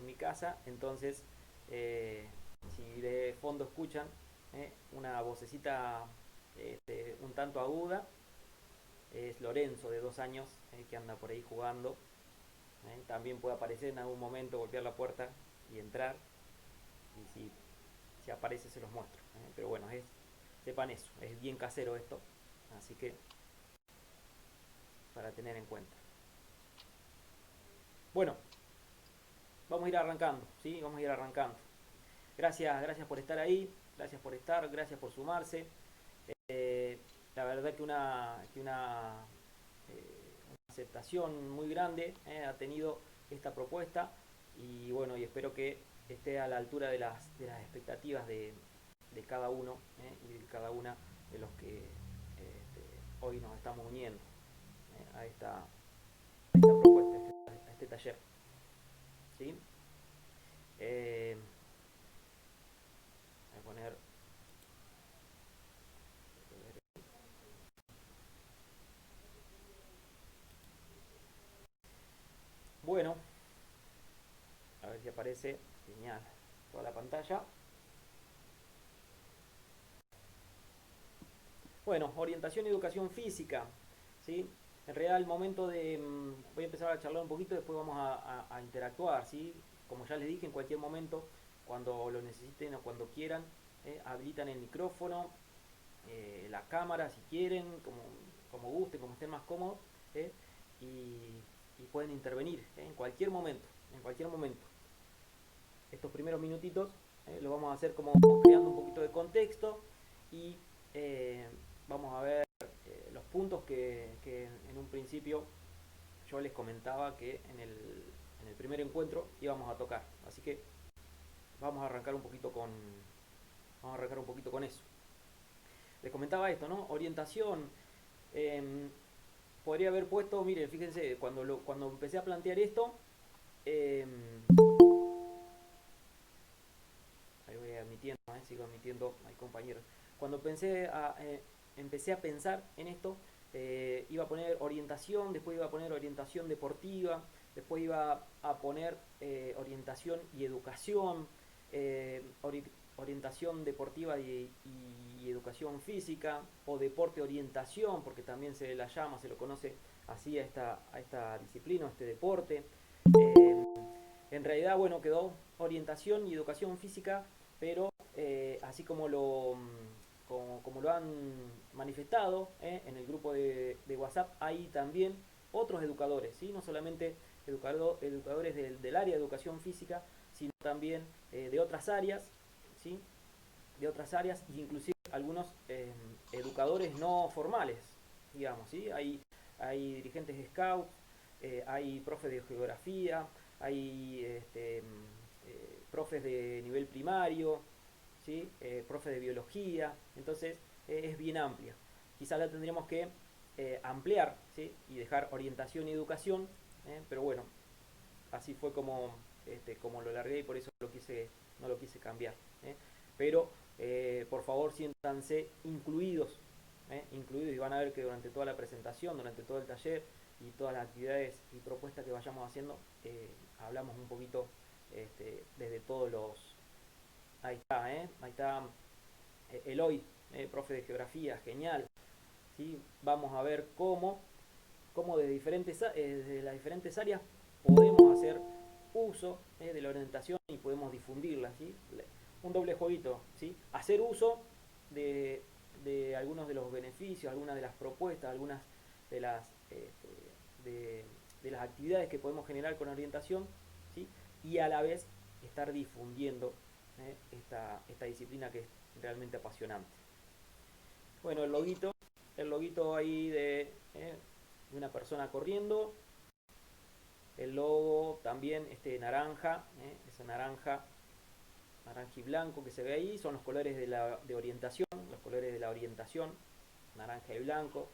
en mi casa, entonces si de fondo escuchan una vocecita un tanto aguda, es Lorenzo de 2 años que anda por ahí jugando. También puede aparecer en algún momento, golpear la puerta y entrar, y si aparece se los muestro. Pero bueno, sepan eso, es bien casero esto, así que para tener en cuenta. Bueno, vamos a ir arrancando, ¿sí? Vamos a ir arrancando. Gracias por estar ahí, gracias por sumarse. Eh, la verdad que una aceptación muy grande ha tenido esta propuesta, y bueno, y espero que esté a la altura de las expectativas de cada uno y de cada una de los que hoy nos estamos uniendo a esta propuesta, a este taller. ¿Sí? Eh, Voy a poner. Bueno, a ver si aparece. Genial. Toda la pantalla. Bueno, orientación y educación física. ¿Sí? En realidad, el momento de. Voy a empezar a charlar un poquito, después vamos a interactuar. ¿Sí? Como ya les dije, en cualquier momento, cuando lo necesiten o cuando quieran, habilitan el micrófono, la cámara si quieren, como gusten, como estén más cómodos, ¿eh? y pueden intervenir en cualquier momento, en cualquier momento. Estos primeros minutitos lo vamos a hacer como creando un poquito de contexto, y eh, vamos a ver los puntos que en un principio yo les comentaba que en el primer encuentro íbamos a tocar. Así que vamos a arrancar un poquito con eso. Les comentaba esto, ¿no? Orientación. eh, Podría haber puesto, miren, fíjense, cuando empecé a plantear esto, eh, ahí voy admitiendo, sigo admitiendo, hay compañeros. Cuando empecé a pensar en esto, iba a poner orientación, después iba a poner orientación deportiva, después iba a poner orientación y educación, eh, ori- orientación deportiva y educación física, o deporte orientación, porque también se la llama, se lo conoce así a esta disciplina, a este deporte. Eh, en realidad, bueno, quedó orientación y educación física, pero así como lo han manifestado en el grupo de WhatsApp, hay también otros educadores, ¿sí? No solamente educadores del área de educación física, sino también de otras áreas, ¿sí? De otras áreas, e inclusive algunos educadores no formales, digamos, ¿sí? Hay dirigentes de scouts, hay profes de geografía, hay profes de nivel primario, ¿sí? Profes de biología, entonces es bien amplia. Quizás la tendríamos que ampliar, ¿sí? Y dejar orientación y educación, pero bueno, así fue como lo largué, y por eso no lo quise cambiar. ¿eh? Pero por favor siéntanse incluidos, y van a ver que durante toda la presentación, durante todo el taller y todas las actividades y propuestas que vayamos haciendo, hablamos un poquito desde todos los. Ahí está Eloy, profe de geografía, genial. ¿Sí? Vamos a ver cómo desde las diferentes áreas podemos hacer uso de la orientación y podemos difundirla, ¿sí? Un doble jueguito, ¿sí? Hacer uso de, de algunos de los beneficios, algunas de las propuestas, algunas de las, este, de, de las actividades que podemos generar con orientación, ¿sí? Y a la vez estar difundiendo esta disciplina que es realmente apasionante. Bueno, el loguito ahí de una persona corriendo, el logo también naranja, esa naranja y blanco que se ve ahí, son los colores de orientación, los colores de la orientación, naranja y blanco.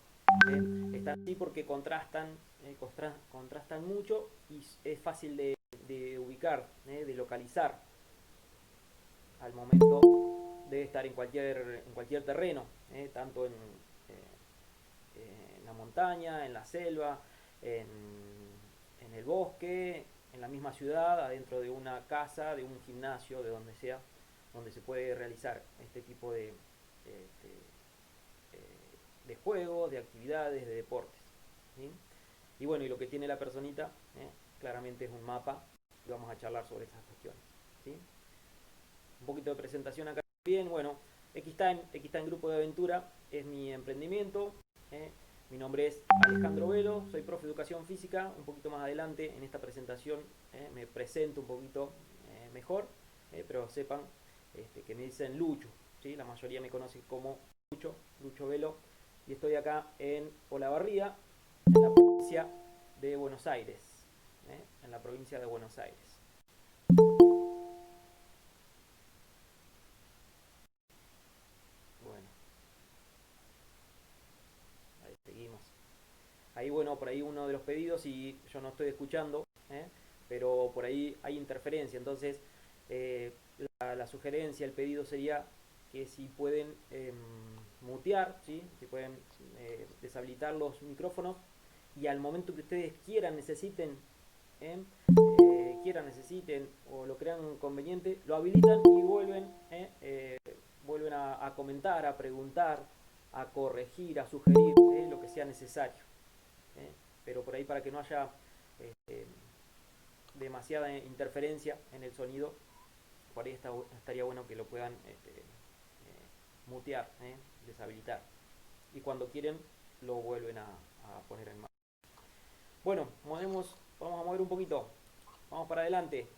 Están así porque contrastan mucho, y es fácil de ubicar, de localizar al momento de estar en cualquier terreno, tanto en la montaña, en la selva, en el bosque, en la misma ciudad, adentro de una casa, de un gimnasio, de donde sea, donde se puede realizar este tipo de juegos, de actividades, de deportes. ¿Sí? Y bueno, y lo que tiene la personita, claramente es un mapa, y vamos a charlar sobre estas cuestiones. ¿Sí? Un poquito de presentación acá también. Bueno, Xtime Grupo de Aventura es mi emprendimiento. ¿Eh? Mi nombre es Alejandro Velo, soy profe de educación física. Un poquito más adelante en esta presentación me presento un poquito mejor, pero sepan que me dicen Lucho. ¿Sí? La mayoría me conoce como Lucho Velo. Y estoy acá en Olavarría, en la provincia de Buenos Aires. En la provincia de Buenos Aires. Bueno, ahí seguimos. Ahí, bueno, por ahí uno de los pedidos y yo no estoy escuchando, ¿eh? Pero por ahí hay interferencia. Entonces, eh, la sugerencia, el pedido sería que si pueden mutear, ¿sí? Si pueden deshabilitar los micrófonos y al momento que ustedes ¿eh? Necesiten o lo crean conveniente, lo habilitan y vuelven a comentar, a preguntar, a corregir, a sugerir lo que sea necesario. ¿Eh? Pero por ahí para que no haya este, demasiada interferencia en el sonido, por ahí estaría bueno que lo puedan mutear, deshabilitar. Y cuando quieren, lo vuelven a poner en marcha. Bueno, vamos a mover un poquito. Vamos para adelante.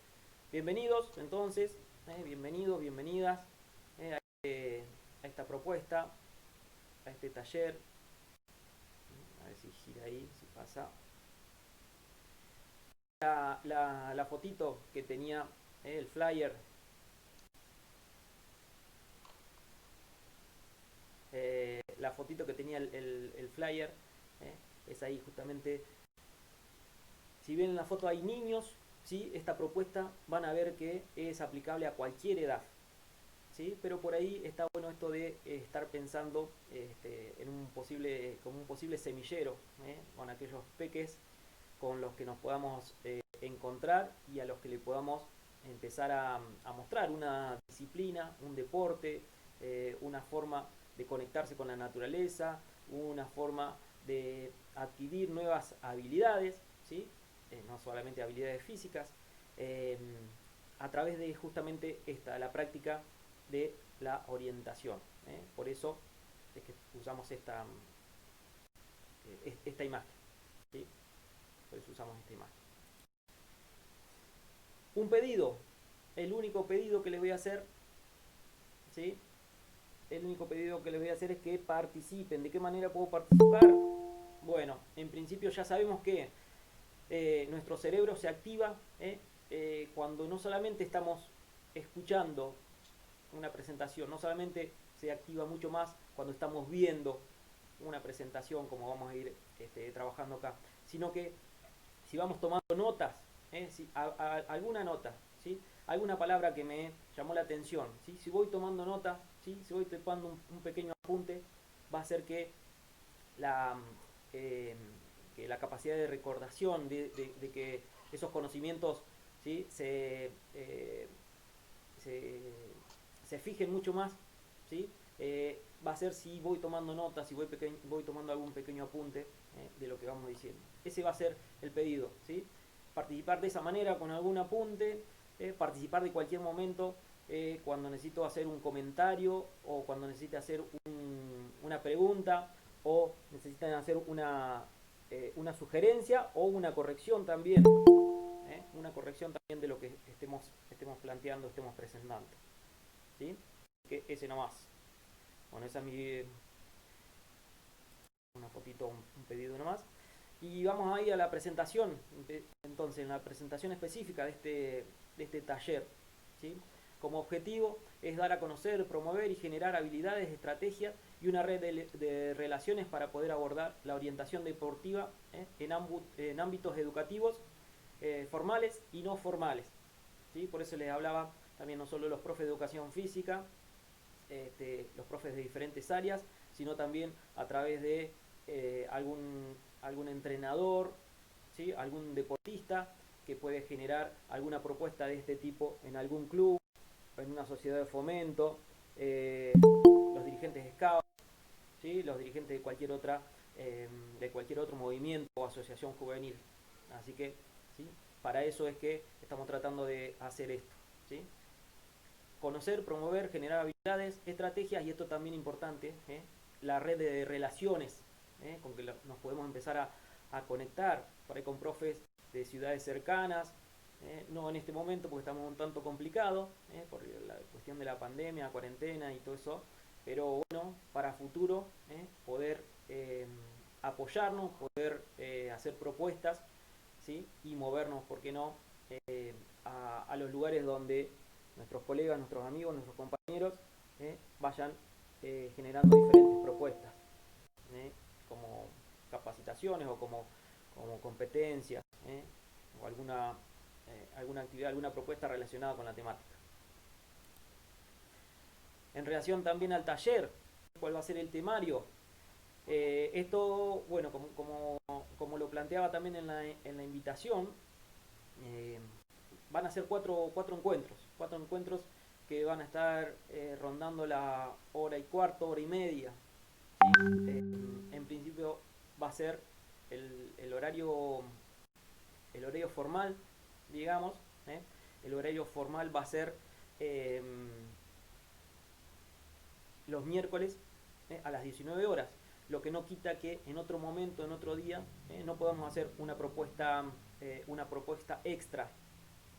Bienvenidos, entonces, bienvenidos, bienvenidas a esta propuesta, a este taller. A ver si gira ahí, si pasa. La fotito que tenía el flyer, la fotito que tenía el flyer, es ahí justamente. Si bien en la foto hay niños, ¿sí? Esta propuesta van a ver que es aplicable a cualquier edad. ¿Sí? Pero por ahí está bueno esto de estar pensando en como un posible semillero, con aquellos peques con los que nos podamos encontrar y a los que le podamos empezar a mostrar una disciplina, un deporte, una forma de conectarse con la naturaleza, una forma de adquirir nuevas habilidades, ¿sí? No solamente habilidades físicas, eh, a través de justamente la práctica de la orientación. Por eso es que usamos esta imagen. ¿Sí? Por eso usamos esta imagen. Un pedido, el único pedido que les voy a hacer, ¿sí? El único pedido que les voy a hacer es que participen. ¿De qué manera puedo participar? Bueno, en principio ya sabemos que nuestro cerebro se activa cuando no solamente estamos escuchando una presentación, no solamente se activa mucho más cuando estamos viendo una presentación, como vamos a ir trabajando acá, sino que si vamos tomando notas, alguna nota, ¿sí? Alguna palabra que me llamó la atención, ¿sí? Si voy tomando nota, ¿sí? Si voy tomando un pequeño apunte, va a ser la, eh, que la capacidad de recordación, de que esos conocimientos, ¿sí? Se, se fijen mucho más, ¿sí? Va a ser si voy tomando notas, si voy tomando algún pequeño apunte de lo que vamos diciendo. Ese va a ser el pedido, ¿sí? Participar de esa manera con algún apunte, participar de cualquier momento cuando necesito hacer un comentario o cuando necesite hacer una pregunta o necesitan hacer una sugerencia o una corrección también. Una corrección también de lo que estemos planteando, estemos presentando. ¿Sí? Que ese nomás. Bueno, esa es una fotito, un pedido nomás. Y vamos ahí a la presentación. Entonces, en la presentación específica de este taller. ¿Sí? Como objetivo es dar a conocer, promover y generar habilidades, estrategias y una red de relaciones para poder abordar la orientación deportiva en ámbitos educativos formales y no formales. ¿Sí? Por eso les hablaba también no solo los profes de educación física, los profes de diferentes áreas, sino también a través de algún entrenador, ¿sí? Algún deportista que puede generar alguna propuesta de este tipo en algún club, en una sociedad de fomento, los dirigentes de SCAUT, ¿sí? Los dirigentes de cualquier otro movimiento o asociación juvenil. Así que, ¿sí? Para eso es que estamos tratando de hacer esto, ¿sí? Conocer, promover, generar habilidades, estrategias, y esto también importante, la red de relaciones, con que nos podemos empezar a conectar por ahí con profes de ciudades cercanas, no en este momento porque estamos un tanto complicados, por la cuestión de la pandemia, cuarentena y todo eso, pero bueno, para futuro, poder apoyarnos, poder hacer propuestas, ¿sí? Y movernos, ¿por qué no?, a los lugares donde nuestros colegas, nuestros amigos, nuestros compañeros vayan generando diferentes propuestas, como capacitaciones o como competencias, o alguna actividad, alguna propuesta relacionada con la temática. En relación también al taller, ¿cuál va a ser el temario? Esto, bueno, como lo planteaba también en la invitación, eh, van a ser cuatro encuentros que van a estar rondando la hora y cuarto, hora y media. ¿Sí? En principio va a ser el horario, el horario formal, digamos. ¿eh? El horario formal va a ser eh, los miércoles a las 19 horas. Lo que no quita que en otro momento, en otro día, no podamos hacer una propuesta extra,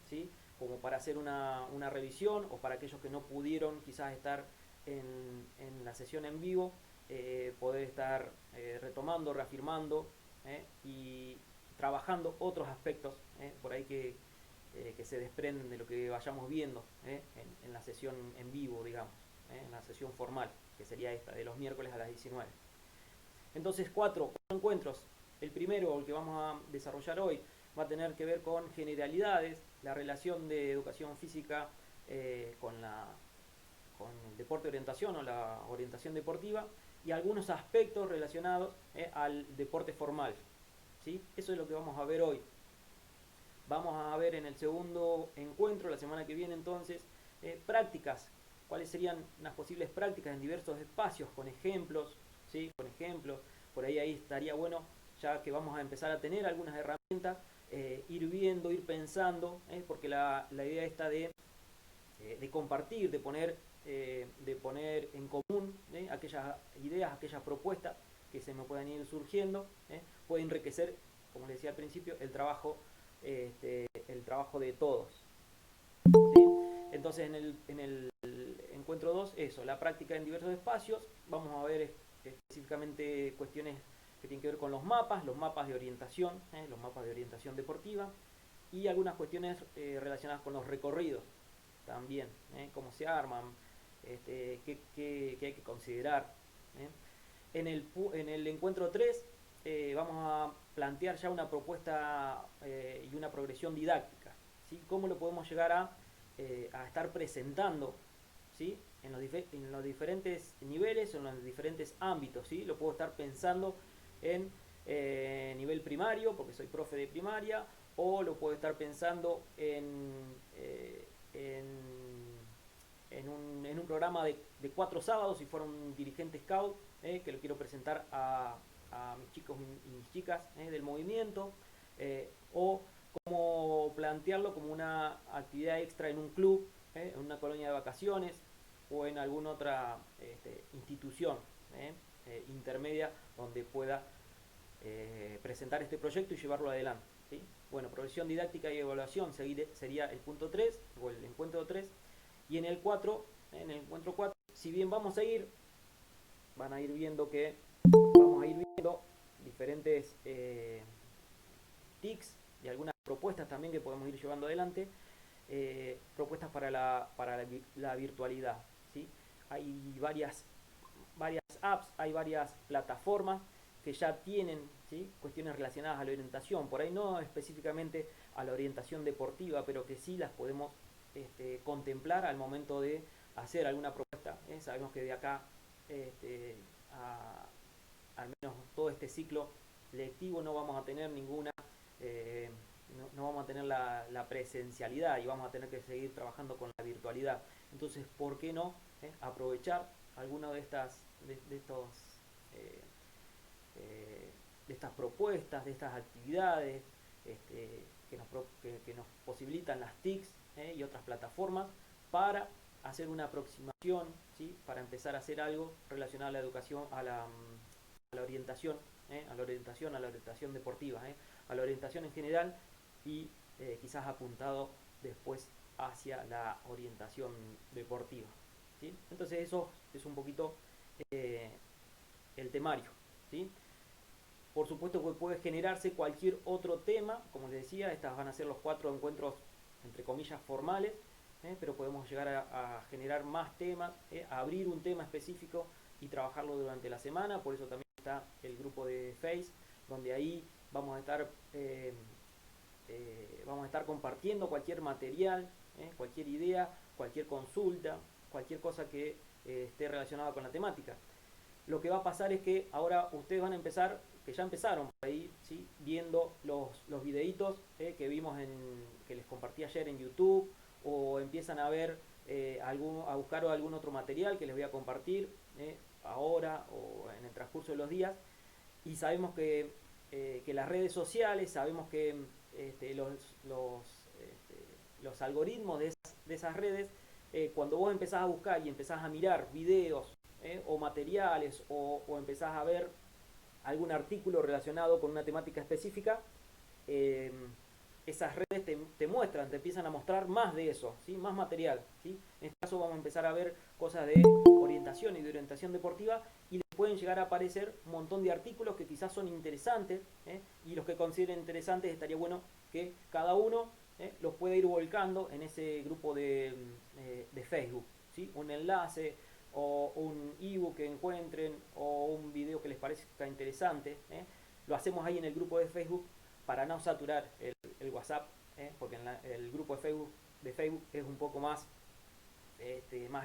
¿sí? Como para hacer una revisión, o para aquellos que no pudieron quizás estar en la sesión en vivo, poder estar retomando, reafirmando, y trabajando otros aspectos por ahí que se desprenden de lo que vayamos viendo en la sesión en vivo, digamos, en la sesión formal, que sería esta, de los miércoles a las 19. Entonces, cuatro encuentros. El primero, el que vamos a desarrollar hoy, va a tener que ver con generalidades, la relación de educación física con el deporte de orientación o la orientación deportiva, y algunos aspectos relacionados al deporte formal. ¿Sí? Eso es lo que vamos a ver hoy. Vamos a ver en el segundo encuentro, la semana que viene entonces, prácticas. ¿Cuáles serían las posibles prácticas en diversos espacios, con ejemplos? ¿Sí? Con ejemplos. Por ahí estaría bueno, ya que vamos a empezar a tener algunas herramientas, ir viendo, ir pensando, porque la idea está de compartir, de poner en común aquellas ideas, aquellas propuestas que se me puedan ir surgiendo, puede enriquecer, como les decía al principio, el trabajo de todos. ¿Sí? Entonces en el encuentro 2, eso, la práctica en diversos espacios. Vamos a ver específicamente cuestiones que tienen que ver con los mapas los mapas de orientación deportiva, y algunas cuestiones relacionadas con los recorridos también, cómo se arman, qué hay que considerar. En el encuentro 3 vamos a plantear ya una propuesta y una progresión didáctica, ¿sí? Cómo lo podemos llegar a estar presentando, ¿sí? En los diferentes niveles, en los diferentes ámbitos, ¿sí? Lo puedo estar pensando en nivel primario, porque soy profe de primaria, o lo puedo estar pensando en un programa de 4 sábados, si fuera un dirigente scout, que lo quiero presentar a mis chicos y mis chicas del movimiento, o cómo plantearlo como una actividad extra en un club, en una colonia de vacaciones, o en alguna otra institución intermedia donde pueda presentar este proyecto y llevarlo adelante. ¿Sí? Bueno, progresión didáctica y evaluación sería el punto 3 o el encuentro 3. Y en el encuentro 4, si bien van a ir viendo diferentes tics y algunas propuestas también que podemos ir llevando adelante, propuestas para la virtualidad. ¿Sí? Hay varias apps, hay varias plataformas que ya tienen, ¿sí?, cuestiones relacionadas a la orientación, por ahí no específicamente a la orientación deportiva, pero que sí las podemos contemplar al momento de hacer alguna propuesta. Sabemos que de acá al menos todo este ciclo lectivo no vamos a tener ninguna no vamos a tener la presencialidad y vamos a tener que seguir trabajando con la virtualidad. Entonces, ¿por qué no aprovechar alguna de estos eh, eh, de estas propuestas, de estas actividades que nos posibilitan las TICs y otras plataformas para hacer una aproximación, ¿sí? Para empezar a hacer algo relacionado a la educación, a la orientación, a la orientación deportiva, a la orientación en general y quizás apuntado después hacia la orientación deportiva. ¿Sí? Entonces eso es un poquito eh, el temario. ¿Sí? Por supuesto que puede generarse cualquier otro tema, como les decía, estas van a ser los 4 encuentros entre comillas formales, pero podemos llegar a generar más temas, a abrir un tema específico y trabajarlo durante la semana. Por eso también está el grupo de Face, donde ahí vamos a estar compartiendo cualquier material, cualquier idea, cualquier consulta, cualquier cosa que esté relacionada con la temática. Lo que va a pasar es que ahora ustedes van a empezar, que ya empezaron por ahí, ¿sí? Viendo los videitos que vimos que les compartí ayer en YouTube, o empiezan a ver a buscar algún otro material que les voy a compartir ahora o en el transcurso de los días. Y sabemos que las redes sociales, sabemos que los algoritmos de esas redes, cuando vos empezás a buscar y empezás a mirar videos o materiales o empezás a ver algún artículo relacionado con una temática específica, eh, esas redes te muestran, te empiezan a mostrar más de eso, ¿sí? Más material. ¿Sí? En este caso vamos a empezar a ver cosas de orientación y de orientación deportiva y les pueden llegar a aparecer un montón de artículos que quizás son interesantes y los que consideren interesantes estaría bueno que cada uno los pueda ir volcando en ese grupo de Facebook. ¿Sí? Un enlace o un ebook que encuentren o un video que les parezca interesante. Lo hacemos ahí en el grupo de Facebook para no saturar el WhatsApp, porque el grupo de Facebook es un poco más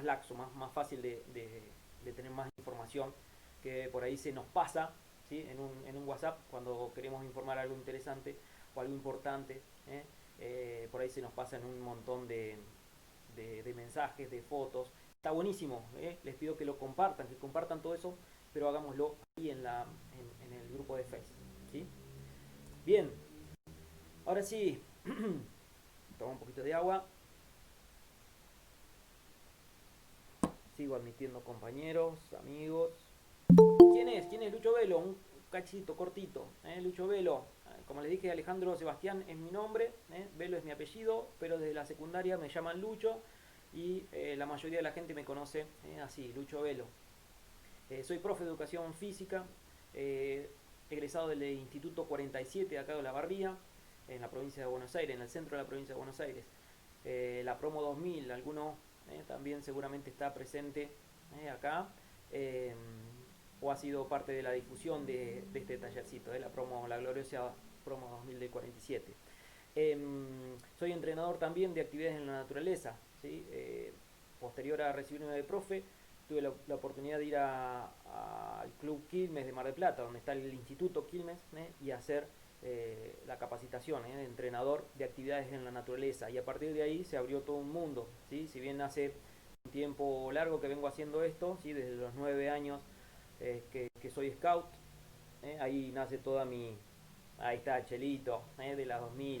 laxo, más fácil de tener más información, que por ahí se nos pasa, ¿sí? En un WhatsApp cuando queremos informar algo interesante o algo importante, por ahí se nos pasa en un montón de mensajes, de fotos. Está buenísimo, les pido que compartan todo eso, pero hagámoslo ahí en el grupo de Facebook. ¿Sí? Bien, ahora sí, tomo un poquito de agua. Sigo admitiendo compañeros, amigos. ¿Quién es? ¿Quién es Lucho Velo? Un cachito cortito. Lucho Velo. Como les dije, Alejandro Sebastián es mi nombre. Velo es mi apellido, pero desde la secundaria me llaman Lucho. Y la mayoría de la gente me conoce así, Lucho Velo. Soy profe de educación física. Egresado del Instituto 47 de acá de La Barría, en la provincia de Buenos Aires, en el centro de la provincia de Buenos Aires. La promo 2000, alguno también seguramente está presente acá, eh, o ha sido parte de la difusión de este tallercito, la gloriosa promo 2000 de 47. Soy entrenador también de actividades en la naturaleza, ¿sí? Posterior a recibirme de profe, tuve la oportunidad de ir al Club Quilmes de Mar del Plata, donde está el Instituto Quilmes, y hacer la capacitación de entrenador de actividades en la naturaleza. Y a partir de ahí se abrió todo un mundo. ¿Sí? Si bien hace un tiempo largo que vengo haciendo esto, ¿sí? Desde los 9 años que soy scout, ahí nace toda mi... Ahí está Chelito, de la 2000,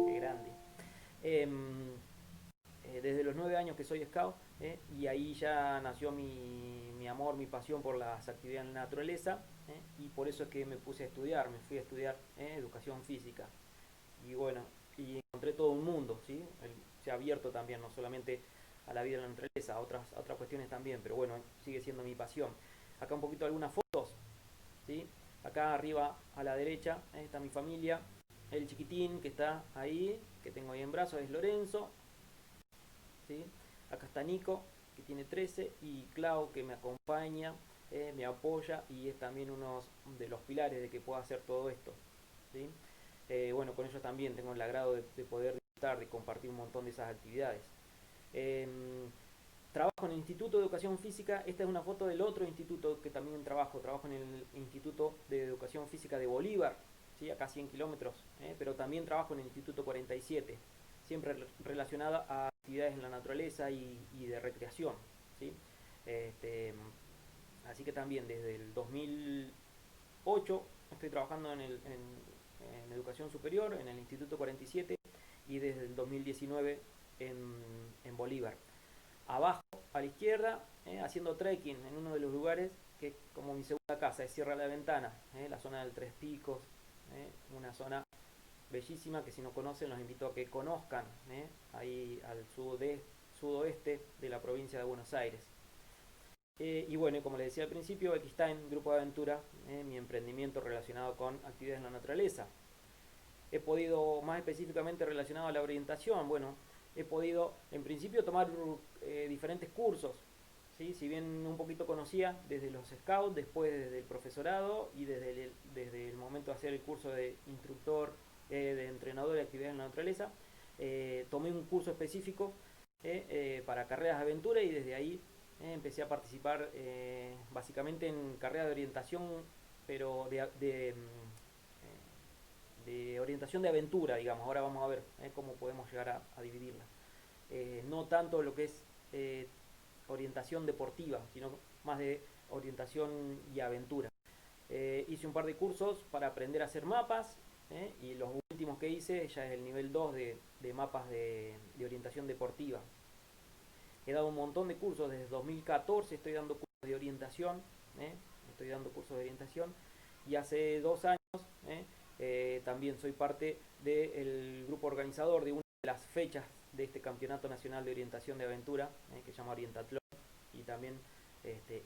qué grande. Em, Desde los 9 años que soy scout, y ahí ya nació mi amor, mi pasión por las actividades en la naturaleza, y por eso es que me puse a estudiar, me fui a estudiar educación física. Y bueno, y encontré todo un mundo, ¿sí? Se ha abierto también, no solamente a la vida en la naturaleza, a otras cuestiones también, pero bueno, sigue siendo mi pasión. Acá un poquito algunas fotos, ¿sí? Acá arriba a la derecha está mi familia, el chiquitín que está ahí, que tengo ahí en brazos, es Lorenzo, ¿sí? Acá está Nico, que tiene 13, y Clau, que me acompaña, me apoya y es también uno de los pilares de que pueda hacer todo esto. ¿Sí? Bueno, con ellos también tengo el agrado de poder disfrutar, de compartir un montón de esas actividades. Eh, Trabajo en el Instituto de Educación Física. Esta es una foto del otro instituto que también trabajo en el Instituto de Educación Física de Bolívar. ¿sí? Acá 100 kilómetros, pero también trabajo en el Instituto 47, siempre relacionada a actividades en la naturaleza y de recreación, ¿sí? Este, Así que también desde el 2008 estoy trabajando en educación superior, en el Instituto 47, y desde el 2019 en Bolívar. Abajo, a la izquierda, haciendo trekking en uno de los lugares que es como mi segunda casa, es Sierra de la Ventana, la zona del Tres Picos, una zona bellísima que si no conocen los invito a que conozcan, ahí al sudoeste de la provincia de Buenos Aires. Y bueno, como les decía al principio, aquí está en Grupo de Aventura, mi emprendimiento relacionado con actividades en la naturaleza. He podido, más específicamente relacionado a la orientación, bueno, he podido en principio tomar diferentes cursos, ¿sí? Si bien un poquito conocía desde los scouts, después desde el profesorado y desde el momento de hacer el curso de instructor, de entrenador de actividades en la naturaleza, tomé un curso específico para carreras de aventura y desde ahí empecé a participar básicamente en carreras de orientación, pero de orientación de aventura, digamos. Ahora vamos a ver cómo podemos llegar a dividirla. No tanto lo que es orientación deportiva, sino más de orientación y aventura. Hice un par de cursos para aprender a hacer mapas y los últimos que hice ya es el nivel 2 de mapas de orientación deportiva. He dado un montón de cursos desde 2014, estoy dando cursos de orientación, ¿eh? Estoy dando cursos de orientación y hace 2 años también soy parte del grupo organizador de una de las fechas de este Campeonato Nacional de Orientación de Aventura, que se llama Orientatlón, y también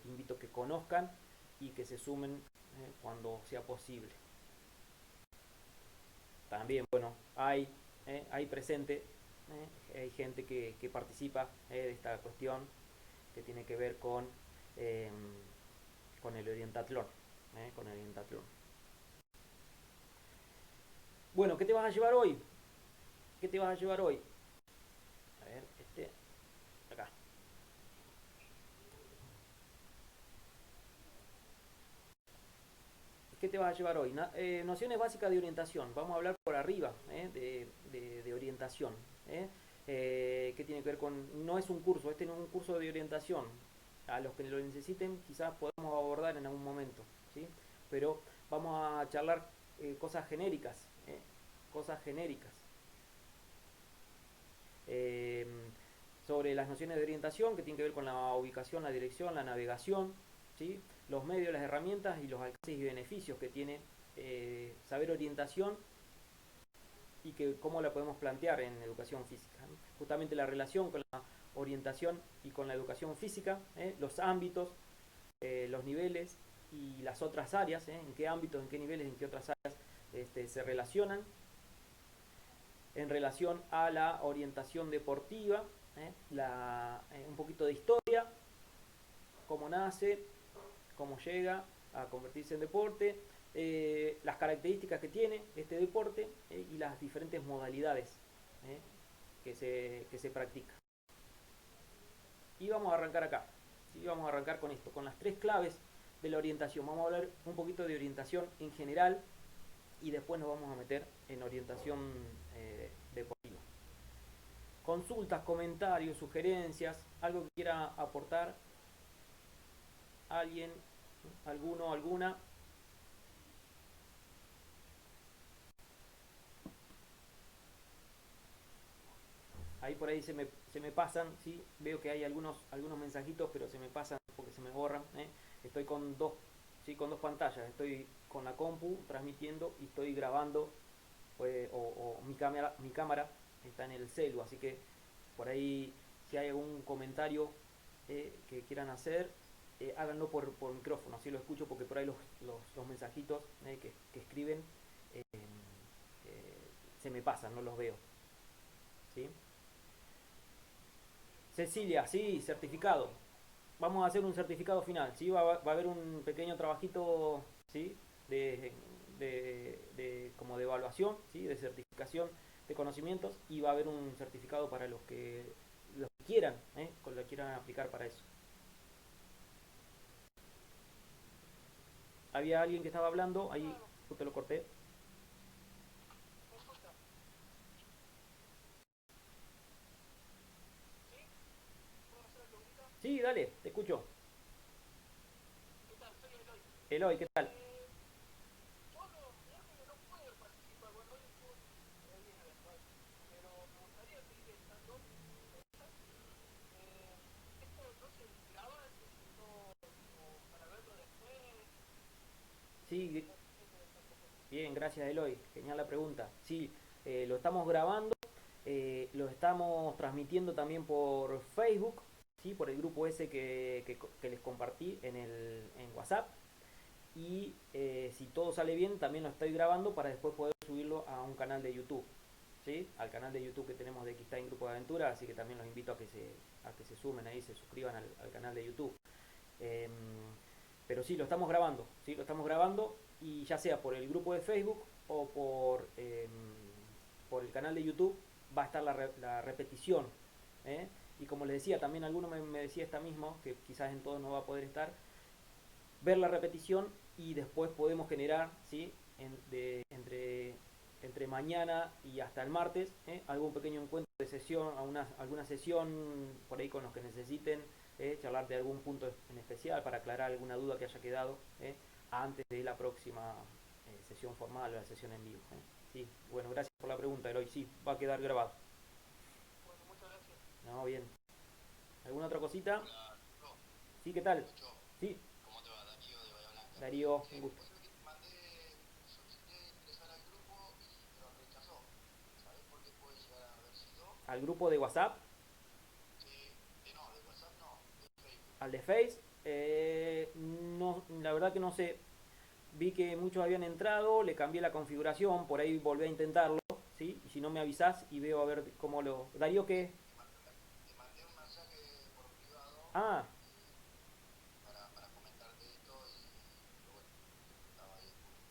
invito a que conozcan y que se sumen cuando sea posible. También, bueno, hay presente, hay gente que participa de esta cuestión que tiene que ver eh, con el orientatlón, con el orientatlón. Bueno, ¿qué te vas a llevar hoy? ¿Qué te vas a llevar hoy? A ver, acá. ¿Qué te vas a llevar hoy? Nociones básicas de orientación. Vamos a hablar por arriba de orientación. ¿Qué tiene que ver con? No es un curso, este no es un curso de orientación. A los que lo necesiten quizás podamos abordar en algún momento, ¿sí? Pero vamos a charlar cosas genéricas, cosas genéricas. Eh, Sobre las nociones de orientación que tienen que ver con la ubicación, la dirección, la navegación, ¿sí? Los medios, las herramientas y los alcances y beneficios que tiene saber orientación y que cómo la podemos plantear en educación física, ¿no? Justamente la relación con la orientación y con la educación física, los ámbitos, los niveles y las otras áreas, en qué ámbitos, en qué niveles, en qué otras áreas se relacionan en relación a la orientación deportiva, un poquito de historia, cómo nace, cómo llega a convertirse en deporte, las características que tiene este deporte y las diferentes modalidades eh, que se practica. Y vamos a arrancar acá, ¿sí? Vamos a arrancar con esto, con las tres claves de la orientación. Vamos a hablar un poquito de orientación en general y después nos vamos a meter en orientación deportiva. Consultas, comentarios, sugerencias, algo que quiera aportar alguien, alguno, alguna. Ahí por ahí se me pasan, ¿sí? Veo que hay algunos mensajitos, pero se me pasan porque se me borran. Estoy con dos, ¿sí? Con dos pantallas. Estoy con la compu transmitiendo y estoy grabando, o mi cámara está en el celu, así que por ahí si hay algún comentario que quieran hacer, háganlo por micrófono, así lo escucho porque por ahí los mensajitos que escriben se me pasan, no los veo. ¿Sí? Cecilia, sí, certificado. Vamos a hacer un certificado final, ¿sí? Va a haber un pequeño trabajito, ¿sí? De, como de evaluación, ¿sí? De certificación de conocimientos y va a haber un certificado para los que quieran, con lo que quieran aplicar para eso. Había alguien que estaba hablando, ahí justo lo corté. Sí, dale, te escucho. Eloy, ¿qué tal? Sí, bien, gracias Eloy. Genial la pregunta. Sí, lo estamos grabando, lo estamos transmitiendo también por Facebook, ¿sí? Por el grupo ese que les compartí en WhatsApp. Y si todo sale bien, también lo estoy grabando para después poder subirlo a un canal de YouTube, ¿sí? Al canal de YouTube que tenemos de Xtime Grupo de Aventura, así que también los invito a que se sumen ahí, se suscriban al canal de YouTube. Eh, pero sí, lo estamos grabando, ¿sí? Lo estamos grabando y ya sea por el grupo de Facebook o por el canal de YouTube va a estar la repetición. ¿Eh? Y como les decía, también alguno me decía esta misma, que quizás en todos no va a poder estar, ver la repetición y después podemos generar, ¿sí? Entre mañana y hasta el martes, algún pequeño encuentro de sesión, alguna sesión por ahí con los que necesiten, charlar de algún punto en especial para aclarar alguna duda que haya quedado, antes de la próxima sesión formal o la sesión en vivo. Sí, bueno, gracias por la pregunta, Eloy. Sí, va a quedar grabado. No, bien. ¿Alguna otra cosita? Sí, ¿qué tal? Sí, Darío, un gusto. Al grupo de WhatsApp, al de Face, no, la verdad que no sé. Vi que muchos habían entrado, le cambié la configuración, por ahí volví a intentarlo, ¿sí? Y si no me avisás y veo a ver cómo lo... Darío, ¿qué? Ah,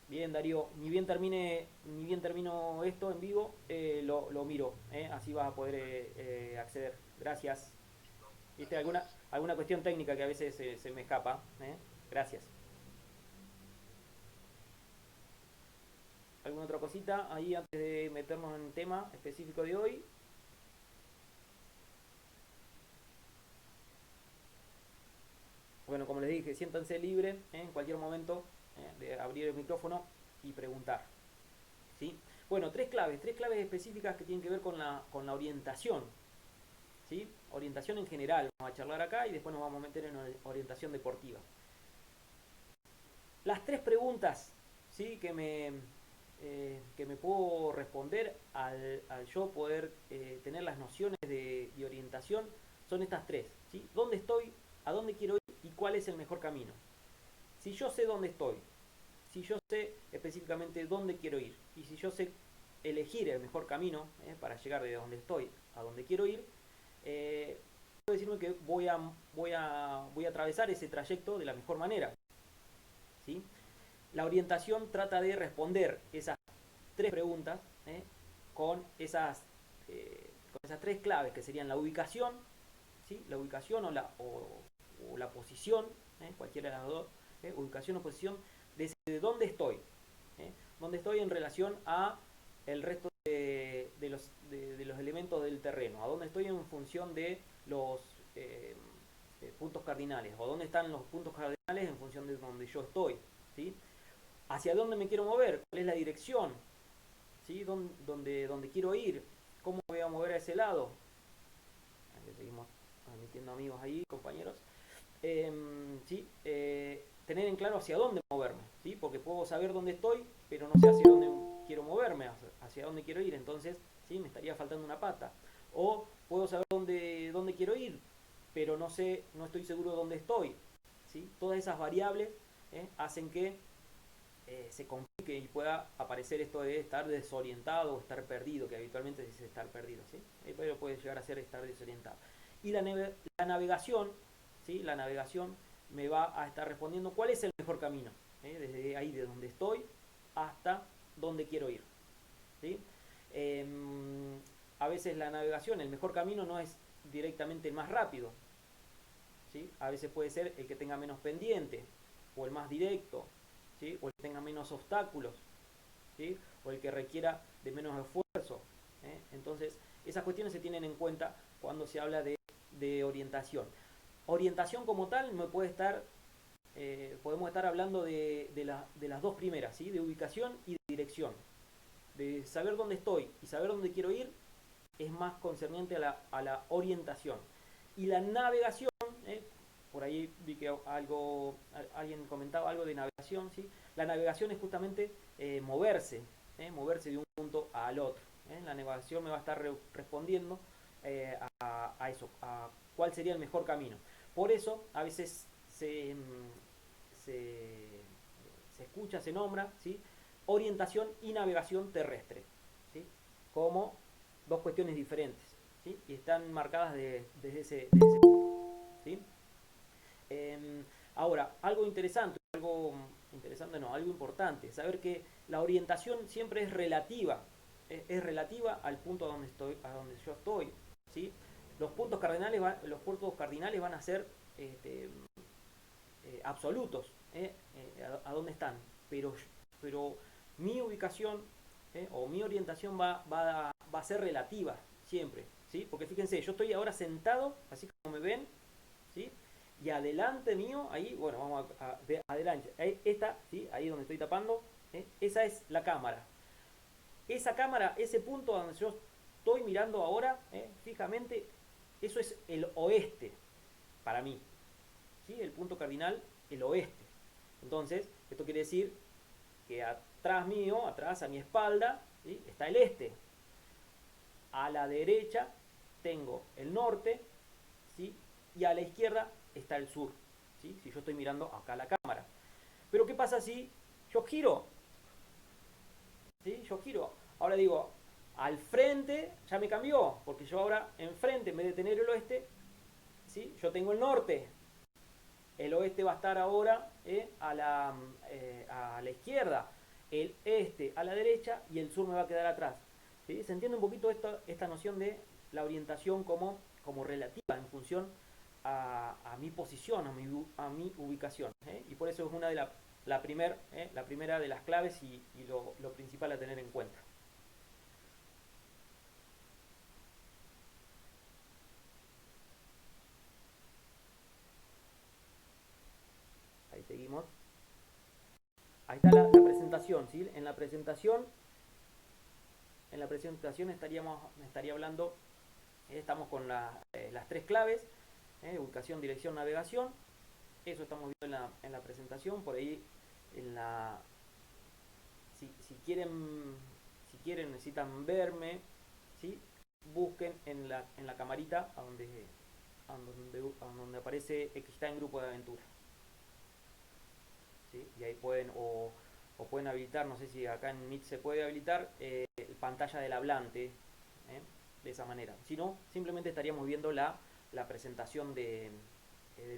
bien, Darío, ni bien termino esto en vivo, lo miro, así vas a poder acceder. Gracias. ¿Viste? Alguna cuestión técnica que a veces se me escapa, ¿eh? Gracias. ¿Alguna otra cosita ahí antes de meternos en el tema específico de hoy? Bueno, como les dije, siéntanse libres, en cualquier momento, de abrir el micrófono y preguntar, ¿sí? Bueno, tres claves específicas que tienen que ver con la orientación, ¿sí? Orientación en general, vamos a charlar acá y después nos vamos a meter en orientación deportiva. Las tres preguntas, ¿sí? Que me puedo responder al yo poder tener las nociones de orientación son estas tres, ¿sí? ¿Dónde estoy? ¿A dónde quiero ir? ¿Y cuál es el mejor camino? Si yo sé dónde estoy, si yo sé específicamente dónde quiero ir y si yo sé elegir el mejor camino, para llegar de donde estoy a donde quiero ir, puedo decirme que voy a atravesar ese trayecto de la mejor manera, ¿sí? La orientación trata de responder esas tres preguntas, con, con esas tres claves que serían la ubicación, ¿sí? La ubicación o la posición, cualquiera de las dos, ubicación o posición, de dónde estoy, dónde estoy en relación a el resto de los elementos del terreno, a dónde estoy en función de los puntos cardinales, o dónde están los puntos cardinales en función de donde yo estoy, ¿sí? Hacia dónde me quiero mover, cuál es la dirección, ¿sí? Dónde quiero ir, cómo me voy a mover a ese lado. Aquí seguimos admitiendo amigos ahí, compañeros. ¿Sí? Tener en claro hacia dónde moverme, ¿sí? Porque puedo saber dónde estoy, pero no sé hacia dónde quiero moverme, hacia dónde quiero ir, entonces, ¿sí? Me estaría faltando una pata. O puedo saber dónde quiero ir, pero no sé, no estoy seguro de dónde estoy, ¿sí? Todas esas variables, hacen que se complique y pueda aparecer esto de estar desorientado o estar perdido, que habitualmente se dice estar perdido, ¿sí? Pero puede llegar a ser estar desorientado. Y la navegación, ¿sí? La navegación me va a estar respondiendo cuál es el mejor camino, desde ahí de donde estoy hasta donde quiero ir, ¿sí? Eh, a veces la navegación, el mejor camino no es directamente el más rápido, ¿sí? A veces puede ser el que tenga menos pendiente, o el más directo, ¿sí? O el que tenga menos obstáculos, ¿sí? O el que requiera de menos esfuerzo. Entonces, esas cuestiones se tienen en cuenta cuando se habla de orientación. Orientación como tal me puede estar, podemos estar hablando de las dos primeras, ¿sí? De ubicación y de dirección. De saber dónde estoy y saber dónde quiero ir es más concerniente a la orientación. Y la navegación, por ahí vi que alguien comentaba algo de navegación, ¿sí? La navegación es justamente moverse, moverse de un punto al otro. La navegación me va a estar respondiendo a eso, a cuál sería el mejor camino. Por eso a veces se, se escucha, se nombra, ¿sí? Orientación y navegación terrestre, ¿sí? Como dos cuestiones diferentes, ¿sí? Y están marcadas desde ese punto, ¿sí? Eh, Ahora, algo importante, saber que la orientación siempre es relativa, es relativa al punto a donde yo estoy, ¿sí? Los puntos cardinales van a ser este, absolutos, a dónde están, pero mi ubicación o mi orientación va a ser relativa siempre, ¿sí? Porque fíjense, yo estoy ahora sentado, así como me ven, ¿sí? Y adelante mío, ahí, bueno, vamos a ver adelante, ahí, esta, ¿sí? Ahí donde estoy tapando, esa es la cámara. Esa cámara, ese punto donde yo estoy mirando ahora, fijamente, eso es el oeste para mí, ¿sí? El punto cardinal, el oeste. Entonces, esto quiere decir que atrás mío, atrás a mi espalda, ¿sí? Está el este. A la derecha tengo el norte, ¿sí? Y a la izquierda está el sur, ¿sí? Si yo estoy mirando acá la cámara. Pero ¿qué pasa si yo giro? ¿Sí? Yo giro. Ahora digo, al frente ya me cambió, porque yo ahora enfrente, en vez de tener el oeste, ¿sí? Yo tengo el norte. El oeste va a estar ahora a la izquierda, el este a la derecha y el sur me va a quedar atrás. ¿Sí? ¿Se entiende un poquito esta noción de la orientación como relativa en función a mi posición, a mi ubicación? Y por eso es una de la primera de las claves y lo principal a tener en cuenta. Ahí seguimos. Ahí está la presentación, ¿sí? En la presentación estaría hablando, estamos con las tres claves, ubicación, dirección, navegación. Eso estamos viendo en la presentación. Por ahí, en la, si quieren, necesitan verme, ¿sí? Busquen en la camarita a donde aparece que está en grupo de aventura. ¿Sí? Y ahí pueden, o pueden habilitar, no sé si acá en Meet se puede habilitar, pantalla del hablante, de esa manera. Si no, simplemente estaríamos viendo la presentación del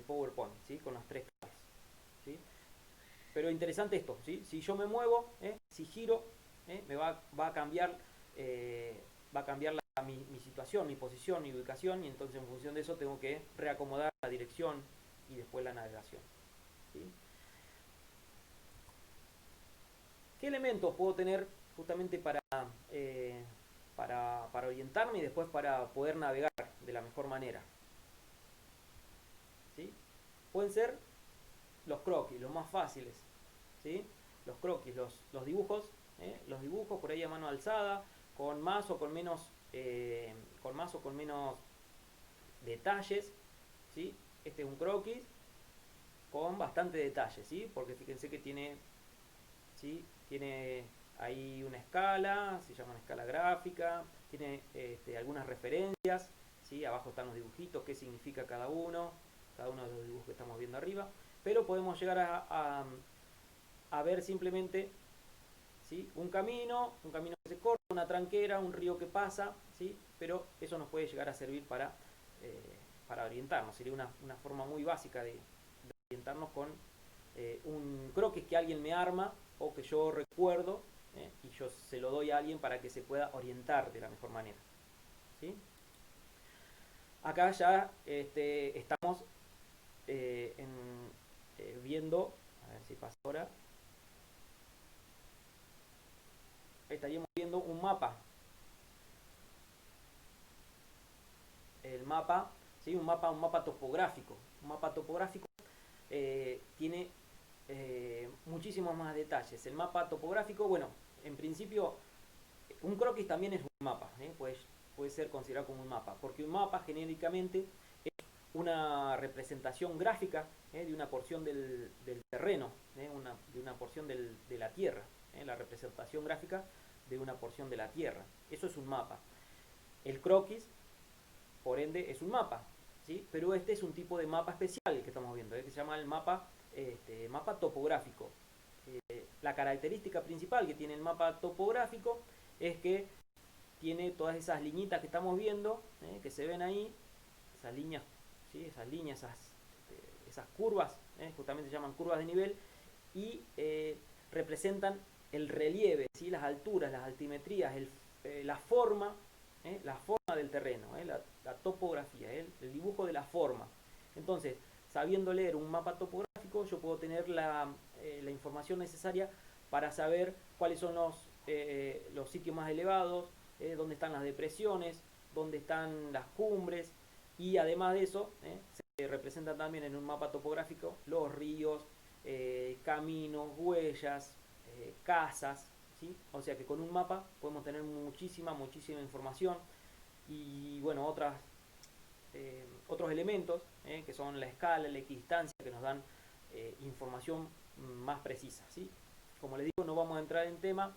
PowerPoint, ¿sí? Con las tres claves, ¿sí? Pero interesante esto, ¿sí? Si yo me muevo, si giro, va a cambiar, mi situación, mi posición, mi ubicación, y entonces en función de eso tengo que reacomodar la dirección y después la navegación, ¿sí? ¿Qué elementos puedo tener justamente para orientarme y después para poder navegar de la mejor manera? ¿Sí? Pueden ser los croquis, los más fáciles, ¿sí? Los croquis, los dibujos, los dibujos por ahí a mano alzada, con más o con menos detalles, ¿sí? Este es un croquis con bastante detalle, ¿sí? Porque fíjense que tiene, ¿sí? Tiene ahí una escala, se llama una escala gráfica, tiene algunas referencias, ¿sí? Abajo están los dibujitos, qué significa cada uno de los dibujos que estamos viendo arriba, pero podemos llegar a ver simplemente, ¿sí? Un camino que se corta, una tranquera, un río que pasa, ¿sí? Pero eso nos puede llegar a servir para orientarnos, sería una forma muy básica de orientarnos con un croquis que alguien me arma o que yo recuerdo, y yo se lo doy a alguien para que se pueda orientar de la mejor manera, ¿sí? Acá ya estamos viendo, a ver si pasa ahora, estaríamos viendo un mapa. El mapa ¿sí? Un mapa topográfico. Un mapa topográfico tiene muchísimos más detalles. El mapa topográfico, bueno, en principio, un croquis también es un mapa, puede ser considerado como un mapa, porque un mapa genéricamente es una representación gráfica de una porción del terreno, de una porción de la tierra, la representación gráfica de una porción de la tierra. Eso es un mapa. El croquis, por ende, es un mapa, ¿sí? Pero este es un tipo de mapa especial que estamos viendo, que se llama el mapa, mapa topográfico. La característica principal que tiene el mapa topográfico es que tiene todas esas liñitas que estamos viendo, que se ven ahí, esas líneas, ¿sí? Esas líneas, esas curvas, justamente se llaman curvas de nivel, y representan el relieve, ¿sí? Las alturas, las altimetrías, la forma del terreno, la topografía, el dibujo de la forma. Entonces, sabiendo leer un mapa topográfico, yo puedo tener la información necesaria para saber cuáles son los sitios más elevados, dónde están las depresiones, dónde están las cumbres, y además de eso, se representan también en un mapa topográfico los ríos, caminos, huellas, casas, ¿sí? O sea que con un mapa podemos tener muchísima información y bueno, otros elementos que son la escala, la equidistancia, que nos dan información más precisa, ¿sí? Como les digo, no vamos a entrar en tema,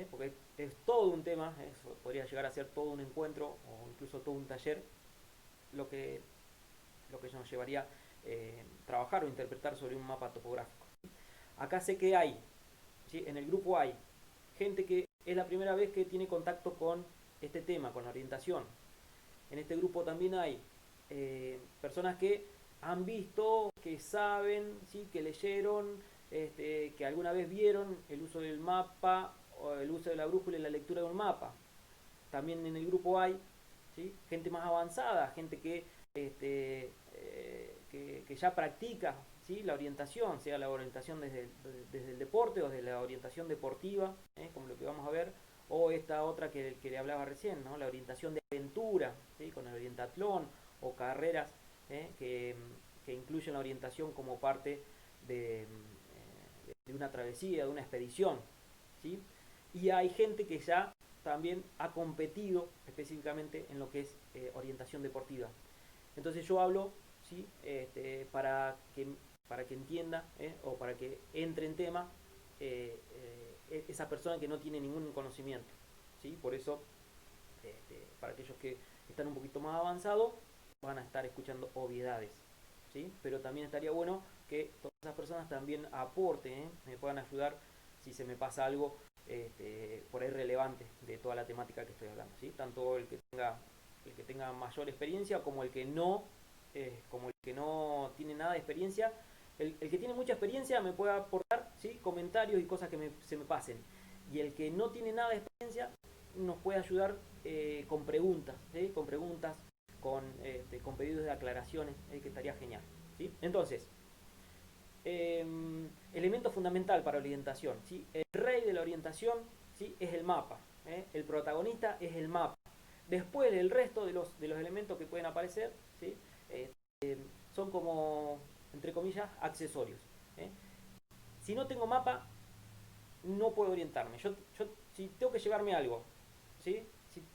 porque es todo un tema, podría llegar a ser todo un encuentro o incluso todo un taller lo que, lo que nos llevaría trabajar o interpretar sobre un mapa topográfico. Acá sé que hay, ¿sí? En el grupo hay gente que es la primera vez que tiene contacto con este tema, con la orientación. En este grupo también hay personas que han visto, que saben, ¿sí? Que leyeron, que alguna vez vieron el uso del mapa, o el uso de la brújula y la lectura de un mapa. También en el grupo hay, ¿sí? Gente más avanzada, gente que ya practica, ¿sí? La orientación, sea la orientación desde el deporte o desde la orientación deportiva, como lo que vamos a ver, o esta otra que le hablaba recién, ¿no? La orientación de aventura, ¿sí? Con el orientatlón, o carreras que incluyen la orientación como parte de una travesía, de una expedición, ¿sí? Y hay gente que ya también ha competido específicamente en lo que es orientación deportiva. Entonces yo hablo, ¿sí? Para que entienda o para que entre en tema esa persona que no tiene ningún conocimiento, ¿sí? Por eso, para aquellos que están un poquito más avanzados, van a estar escuchando obviedades, ¿sí? Pero también estaría bueno que todas esas personas también aporten, me puedan ayudar si se me pasa algo por ahí relevante de toda la temática que estoy hablando, ¿sí? Tanto el que tenga mayor experiencia como el que no tiene nada de experiencia. El que tiene mucha experiencia me puede aportar, ¿sí? Comentarios y cosas que se me pasen. Y el que no tiene nada de experiencia nos puede ayudar con preguntas, ¿sí? Con pedidos de aclaraciones, que estaría genial, ¿sí? Entonces, elemento fundamental para la orientación, ¿sí? El rey de la orientación, ¿sí? Es el mapa, el protagonista es el mapa. Después el resto de los elementos que pueden aparecer, ¿sí? Son como, entre comillas, accesorios. ¿eh? Si no tengo mapa, no puedo orientarme. Yo si tengo que llevarme algo, ¿sí?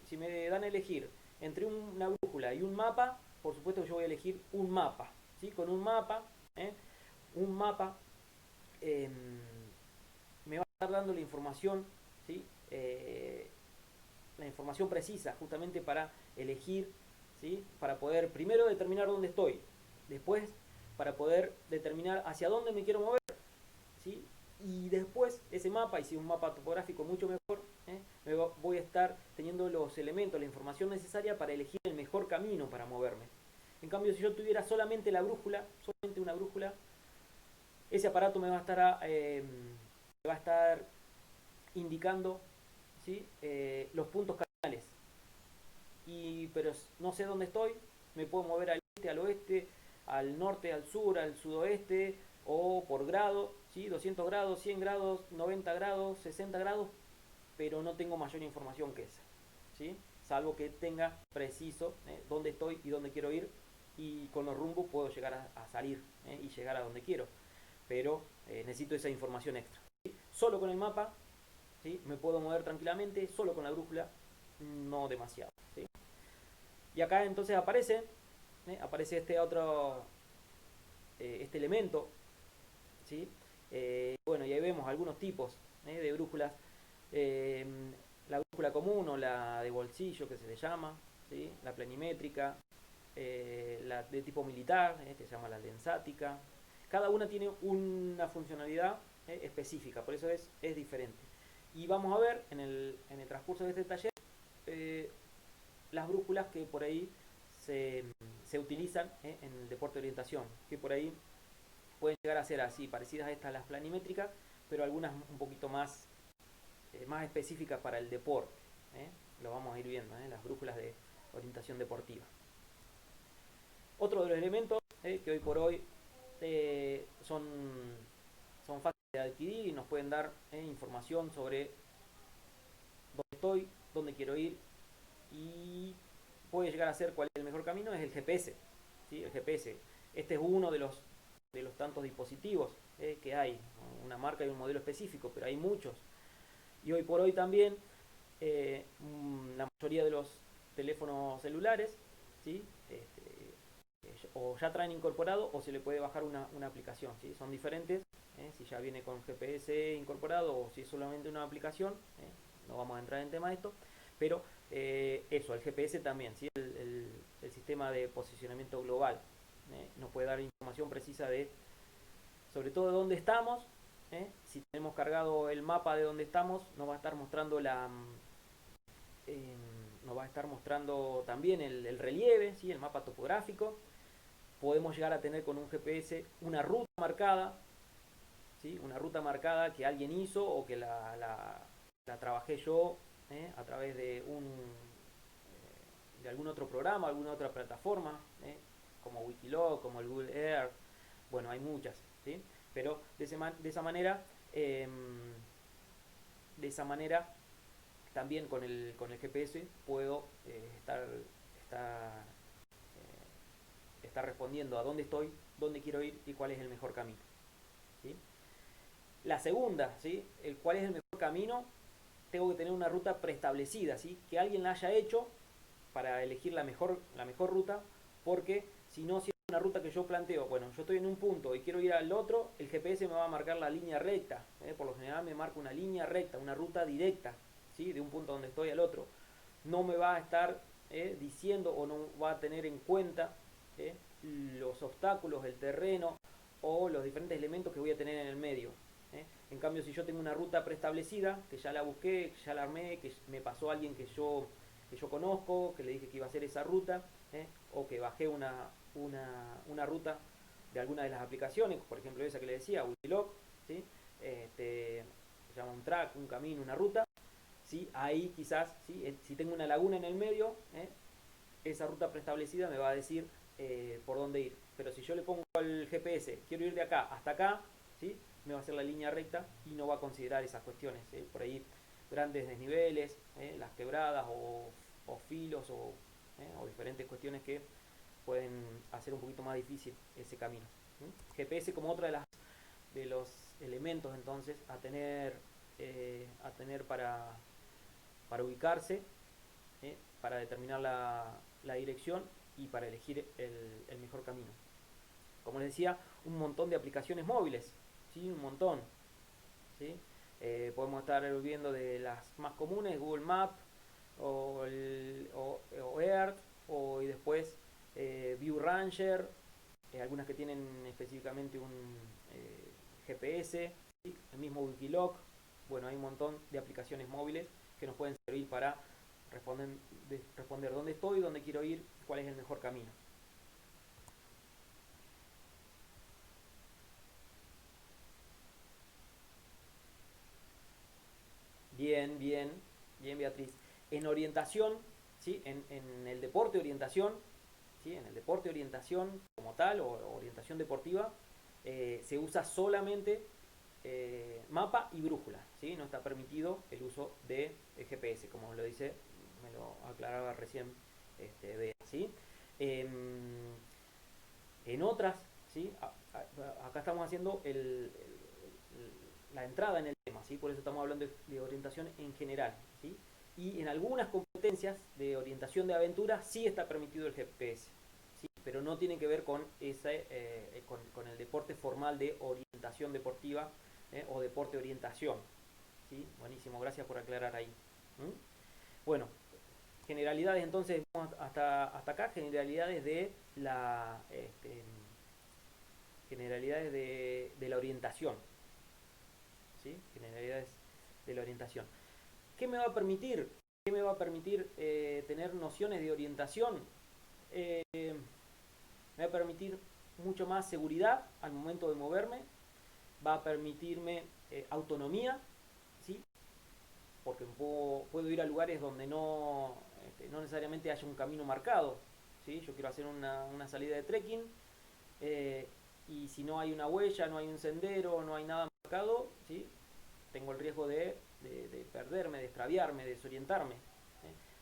Si me dan a elegir entre una brújula y un mapa, por supuesto que yo voy a elegir un mapa, ¿sí? Con un mapa eh, me va a estar dando la información, ¿sí? La información precisa, justamente para elegir, ¿sí? Para poder primero determinar dónde estoy, después para poder determinar hacia dónde me quiero mover, ¿sí? Y después ese mapa, y si es un mapa topográfico mucho mejor, voy a estar teniendo los elementos, la información necesaria para elegir el mejor camino para moverme. En cambio, si yo tuviera solamente la brújula, solamente una brújula, ese aparato me va a estar indicando, ¿sí? Los puntos cardinales. Pero no sé dónde estoy, me puedo mover al este, al oeste, al norte, al sur, al sudoeste, o por grado, ¿sí? 200 grados, 100 grados, 90 grados, 60 grados, pero no tengo mayor información que esa, ¿sí? Salvo que tenga preciso dónde estoy y dónde quiero ir y con los rumbos puedo llegar a salir y llegar a donde quiero, pero necesito esa información extra. ¿Sí? Solo con el mapa, ¿sí? Me puedo mover tranquilamente, solo con la brújula no demasiado. ¿Sí? Y acá entonces aparece este otro, este elemento, ¿sí? Bueno, y ahí vemos algunos tipos de brújulas. Eh, la brújula común o la de bolsillo que se le llama, ¿sí? La planimétrica, la de tipo militar, que se llama la lensática. Cada una tiene una funcionalidad específica, por eso es diferente. Y vamos a ver en el transcurso de este taller eh, las brújulas que por ahí se utilizan en el deporte de orientación, que por ahí pueden llegar a ser así, parecidas a estas las planimétricas, pero algunas un poquito más específicas para el deporte. Lo vamos a ir viendo, las brújulas de orientación deportiva. Otro de los elementos que hoy por hoy son fáciles de adquirir y nos pueden dar información sobre dónde estoy, dónde quiero ir y puede llegar a ser cuál es el mejor camino, es el GPS. ¿Sí? El GPS. Este es uno de los tantos dispositivos que hay, una marca y un modelo específico, pero hay muchos. Y hoy por hoy también la mayoría de los teléfonos celulares, ¿sí? O ya traen incorporado o se le puede bajar una aplicación. ¿Sí? Son diferentes, si ya viene con GPS incorporado o si es solamente una aplicación, no vamos a entrar en tema de esto, pero eso, el GPS también, ¿sí? El sistema de posicionamiento global nos puede dar información precisa de, sobre todo, de dónde estamos. Si tenemos cargado el mapa de dónde estamos, nos va a estar mostrando nos va a estar mostrando también el relieve, ¿sí? El mapa topográfico. Podemos llegar a tener con un GPS una ruta marcada, ¿sí? Una ruta marcada que alguien hizo o que la trabajé yo a través de algún otro programa, alguna otra plataforma, como Wikiloc, como el Google Earth. Bueno, hay muchas, ¿sí? Pero de esa manera también con el GPS puedo estar respondiendo a dónde estoy, dónde quiero ir y cuál es el mejor camino. ¿Sí? La segunda, ¿sí? El cuál es el mejor camino, tengo que tener una ruta preestablecida, ¿sí? Que alguien la haya hecho para elegir la mejor ruta, porque si no, si es una ruta que yo planteo, bueno, yo estoy en un punto y quiero ir al otro, el GPS me va a marcar la línea recta, por lo general me marca una línea recta, una ruta directa, ¿sí? De un punto donde estoy al otro. No me va a estar diciendo o no va a tener en cuenta los obstáculos, el terreno o los diferentes elementos que voy a tener en el medio. En cambio, si yo tengo una ruta preestablecida, que ya la busqué, que ya la armé, que me pasó alguien que yo conozco, que le dije que iba a hacer esa ruta, o que bajé una ruta de alguna de las aplicaciones, por ejemplo esa que le decía, Wikiloc, ¿sí? Se llama un track, un camino, una ruta, ¿sí? Ahí quizás, ¿sí? Si tengo una laguna en el medio, esa ruta preestablecida me va a decir por dónde ir. Pero si yo le pongo al GPS, quiero ir de acá hasta acá, ¿sí? Me va a hacer la línea recta y no va a considerar esas cuestiones. Por ahí grandes desniveles, las quebradas o filos o diferentes cuestiones que pueden hacer un poquito más difícil ese camino. GPS como otro de los elementos entonces a tener para ubicarse, para determinar la dirección y para elegir el mejor camino. Como les decía, un montón de aplicaciones móviles, ¿sí? Un montón. ¿Sí? Podemos estar viendo de las más comunes, Google Maps o Earth, y después View Ranger, algunas que tienen específicamente un GPS, ¿sí? El mismo Wikiloc. Bueno, hay un montón de aplicaciones móviles que nos pueden servir para responder dónde estoy, dónde quiero ir, cuál es el mejor camino. Bien, bien, bien, Beatriz. En orientación, ¿sí? En el deporte orientación, ¿sí? En el deporte orientación como tal, o orientación deportiva, se usa solamente mapa y brújula, ¿sí? No está permitido el uso de GPS, como lo dice, me lo aclaraba recién Bea, ¿sí? En otras, ¿sí? Acá estamos haciendo la entrada en el tema, ¿sí? Por eso estamos hablando de orientación en general, ¿sí? Y en algunas competencias de orientación de aventura sí está permitido el GPS, ¿sí? Pero no tiene que ver con, con el deporte formal de orientación deportiva, o deporte orientación, ¿sí? Buenísimo, gracias por aclarar ahí. ¿Mm? Bueno, generalidades entonces, hasta acá, generalidades de generalidades de la orientación, ¿sí? Generalidades de la orientación. ¿Qué me va a permitir? ¿Qué me va a permitir tener nociones de orientación? Me va a permitir mucho más seguridad al momento de moverme, va a permitirme autonomía, ¿sí? Porque puedo ir a lugares donde no necesariamente haya un camino marcado, ¿sí? Yo quiero hacer una salida de trekking, eh, y si no hay una huella, no hay un sendero, no hay nada marcado, ¿sí? Tengo el riesgo de perderme, de extraviarme, de desorientarme.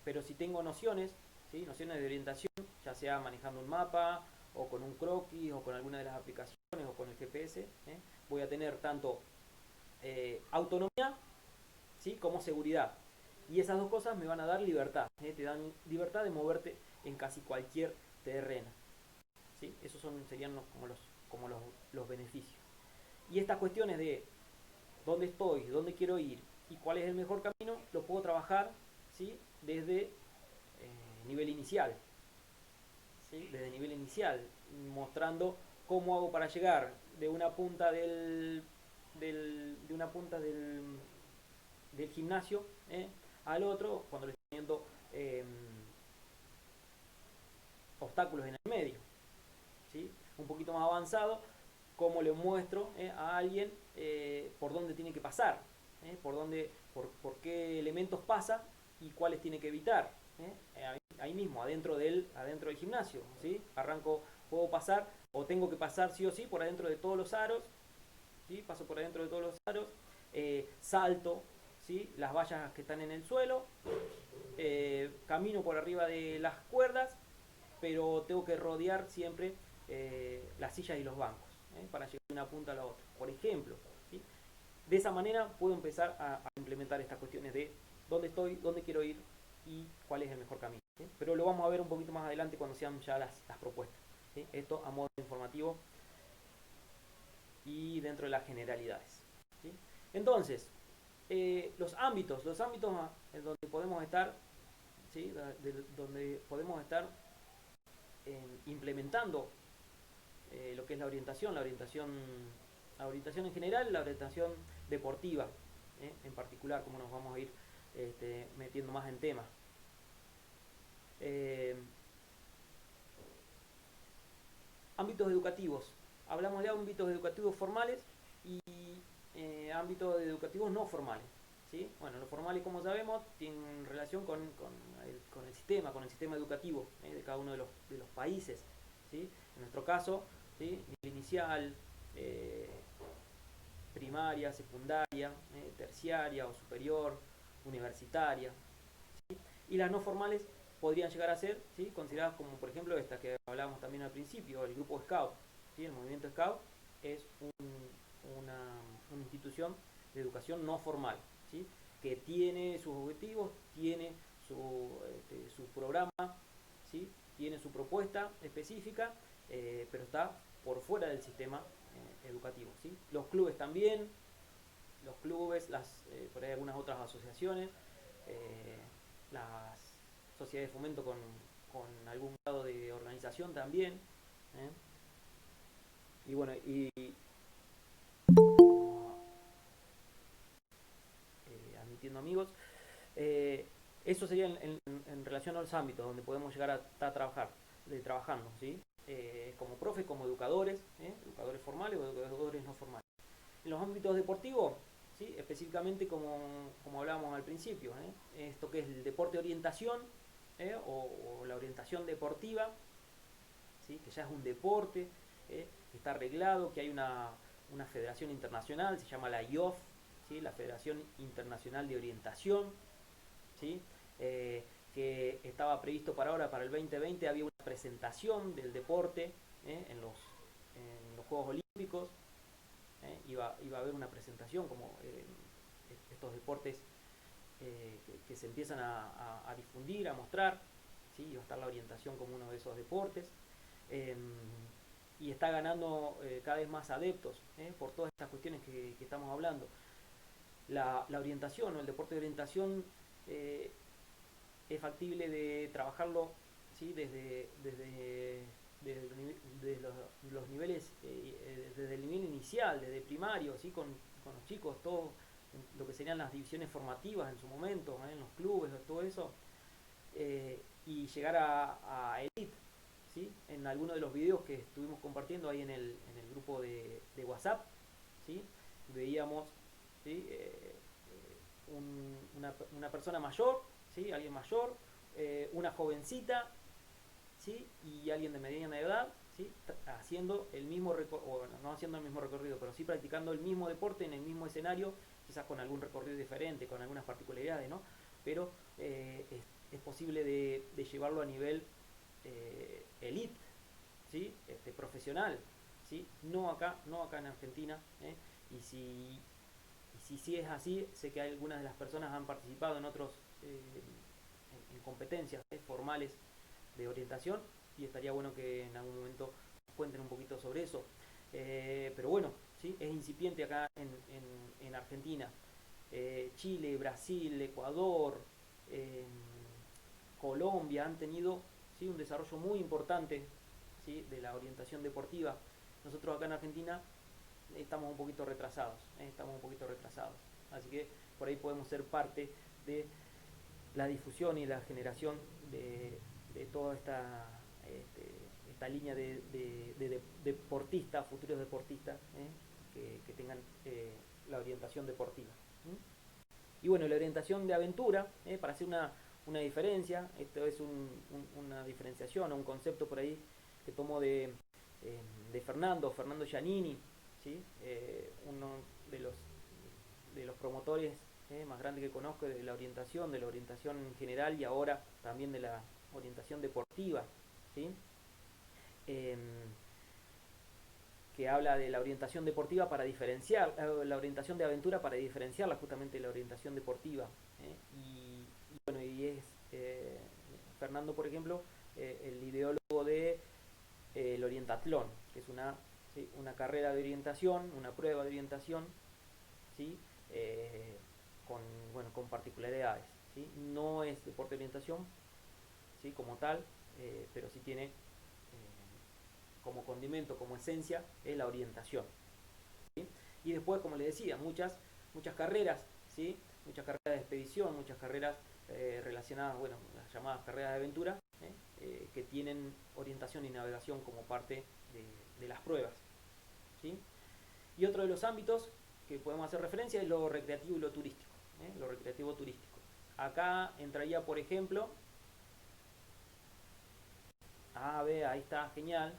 Pero si tengo nociones, ¿sí? Nociones de orientación, ya sea manejando un mapa, o con un croquis, o con alguna de las aplicaciones, o con el GPS, voy a tener tanto autonomía, ¿sí? Como seguridad. Y esas dos cosas me van a dar libertad, te dan libertad de moverte en casi cualquier terreno, ¿sí? Esos serían los beneficios. Y estas cuestiones de dónde estoy, dónde quiero ir y cuál es el mejor camino, lo puedo trabajar, ¿sí? Desde nivel inicial, ¿sí? Desde nivel inicial, mostrando cómo hago para llegar de una punta de una punta del gimnasio, al otro, cuando le estoy poniendo obstáculos en el medio, ¿sí? Un poquito más avanzado, cómo le muestro a alguien por dónde tiene que pasar, por qué elementos pasa y cuáles tiene que evitar. Ahí mismo, adentro del gimnasio, ¿sí? Puedo pasar o tengo que pasar sí o sí por adentro de todos los aros, ¿sí? Paso por adentro de todos los aros, salto, ¿sí? Las vallas que están en el suelo, camino por arriba de las cuerdas, pero tengo que rodear siempre las sillas y los bancos, para llegar de una punta a la otra, por ejemplo, ¿sí? De esa manera puedo empezar a implementar estas cuestiones de dónde estoy, dónde quiero ir y cuál es el mejor camino, ¿sí? Pero lo vamos a ver un poquito más adelante cuando sean ya las propuestas, ¿sí? Esto a modo informativo y dentro de las generalidades, ¿sí? Entonces, los ámbitos en donde podemos estar, ¿sí? Donde podemos estar implementando lo que es la orientación en general, la orientación deportiva, en particular, como nos vamos a ir metiendo más en tema. Eh, Ámbitos educativos. Hablamos de ámbitos educativos formales y ámbitos educativos no formales, ¿sí? Bueno, los formales, como sabemos, tienen relación con el sistema educativo, de cada uno de los países, ¿sí? En nuestro caso, ¿sí? Nivel inicial, primaria, secundaria, terciaria o superior, universitaria. Y las no formales podrían llegar a ser, ¿sí? Consideradas como, por ejemplo, esta que hablábamos también al principio, el grupo Scout, ¿sí? El movimiento Scout es una institución de educación no formal, ¿sí? Que tiene sus objetivos, tiene su programa, ¿sí? Tiene su propuesta específica, pero está por fuera del sistema educativo, ¿sí? Los clubes también, por ahí algunas otras asociaciones, eh, las sociedades de fomento con algún grado de organización también, ¿eh? Y bueno, admitiendo amigos, eh, eso sería en relación a los ámbitos donde podemos llegar a estar trabajando, ¿sí? Como profe, como educadores, educadores formales o educadores no formales. En los ámbitos deportivos, ¿sí? Específicamente como hablábamos al principio, esto que es el deporte orientación, o la orientación deportiva, ¿sí? Que ya es un deporte, que está arreglado, que hay una federación internacional, se llama la IOF, ¿sí? La Federación Internacional de Orientación, ¿sí? Que estaba previsto para ahora, para el 2020, había una presentación del deporte, en los Juegos Olímpicos. Iba a haber una presentación como estos deportes que se empiezan a difundir, a mostrar, ¿sí? Iba a estar la orientación como uno de esos deportes. Eh, y está ganando cada vez más adeptos por todas estas cuestiones que estamos hablando. La orientación o el deporte de orientación eh, es factible de trabajarlo, ¿sí? Desde los niveles, desde el nivel inicial, desde primario, ¿sí? Con los chicos, todo lo que serían las divisiones formativas en su momento, en los clubes, todo eso, y llegar a elite, ¿sí? En algunos de los videos que estuvimos compartiendo ahí en el grupo de WhatsApp, ¿sí? Veíamos, ¿sí? Una persona mayor, ¿sí? Alguien mayor, una jovencita, ¿sí? Y alguien de mediana edad, ¿sí? Haciendo el mismo recorrido, bueno, no haciendo el mismo recorrido, pero sí practicando el mismo deporte en el mismo escenario, quizás con algún recorrido diferente, con algunas particularidades, ¿no? Pero es posible de llevarlo a nivel elite, ¿sí? Profesional, ¿sí? No acá en Argentina, ¿eh? Y si, si es así, sé que algunas de las personas han participado en otros en competencias formales de orientación y estaría bueno que en algún momento cuenten un poquito sobre eso. Pero bueno, ¿sí? Es incipiente acá en Argentina. Chile, Brasil, Ecuador, eh, Colombia han tenido, ¿sí? Un desarrollo muy importante, ¿sí? De la orientación deportiva. Nosotros acá en Argentina estamos un poquito retrasados, estamos un poquito retrasados. Así que por ahí podemos ser parte de la difusión y la generación de toda esta línea de deportistas, futuros deportistas, que tengan la orientación deportiva. Y bueno, la orientación de aventura, para hacer una diferencia, esto es una diferenciación o un concepto por ahí que tomo de Fernando Giannini, ¿sí? Uno de los promotores más grandes que conozco de la orientación en general y ahora también de la orientación deportiva, ¿sí? Eh, que habla de la orientación deportiva para diferenciar, la orientación de aventura para diferenciarla justamente de la orientación deportiva. Y bueno, y es Fernando, por ejemplo, el ideólogo de el orientatlón, que es ¿sí? Una carrera de orientación, una prueba de orientación, ¿sí? Con, bueno, con particularidades, ¿sí? No es deporte de orientación, ¿sí? Como tal, pero sí tiene como condimento, como esencia, es la orientación, ¿sí? Y después, como les decía, muchas carreras, ¿sí? Muchas carreras de expedición, muchas carreras relacionadas, bueno, las llamadas carreras de aventura, que tienen orientación y navegación como parte de las pruebas, ¿sí? Y otro de los ámbitos que podemos hacer referencia es lo recreativo y lo turístico, lo recreativo turístico. Acá entraría, por ejemplo, ahí está, genial,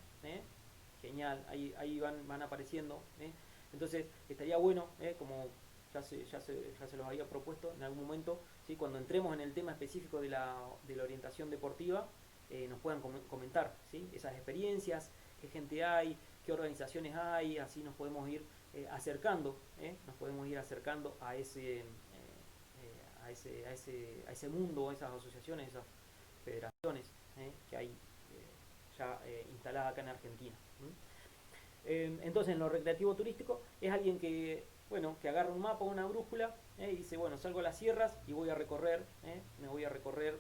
genial, ahí van apareciendo. Entonces estaría bueno, como ya se los había propuesto en algún momento, ¿sí? Cuando entremos en el tema específico de la orientación deportiva, nos puedan comentar, ¿sí? Esas experiencias, qué gente hay, qué organizaciones hay, así nos podemos ir acercando, nos podemos ir acercando a ese mundo, a esas asociaciones, esas federaciones que hay ya instalada acá en Argentina. Entonces, en lo recreativo turístico es alguien que, bueno, que agarra un mapa o una brújula y dice, bueno, salgo a las sierras y voy a recorrer, me voy a recorrer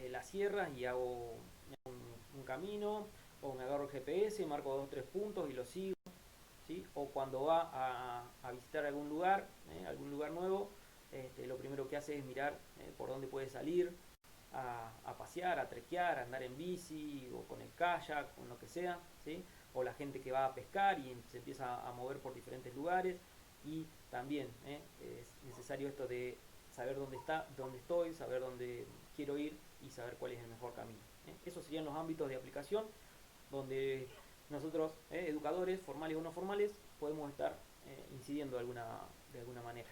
las sierras y hago un camino, o me agarro el GPS, marco 2 o 3 puntos y lo sigo, ¿sí? O cuando va a visitar algún lugar nuevo, lo primero que hace es mirar por dónde puede salir, a pasear, a trekear, a andar en bici o con el kayak, con lo que sea, ¿sí? O la gente que va a pescar y se empieza a mover por diferentes lugares. Y también es necesario esto de saber dónde estoy, saber dónde quiero ir y saber cuál es el mejor camino. Esos serían los ámbitos de aplicación donde nosotros, educadores, formales o no formales, podemos estar incidiendo de alguna manera.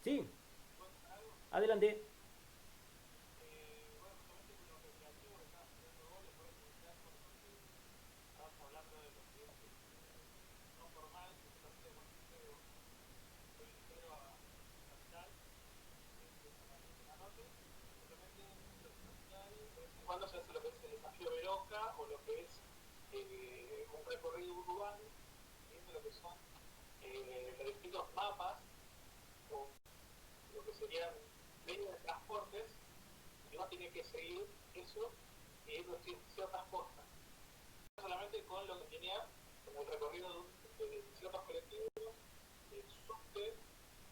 Sí, adelante. urbano, viendo lo que son los distintos mapas o lo que serían medios de transportes, y uno tiene que seguir eso siguiendo ciertas costas. No solamente con lo que tenía como el recorrido de ciertos colectivos, el subte,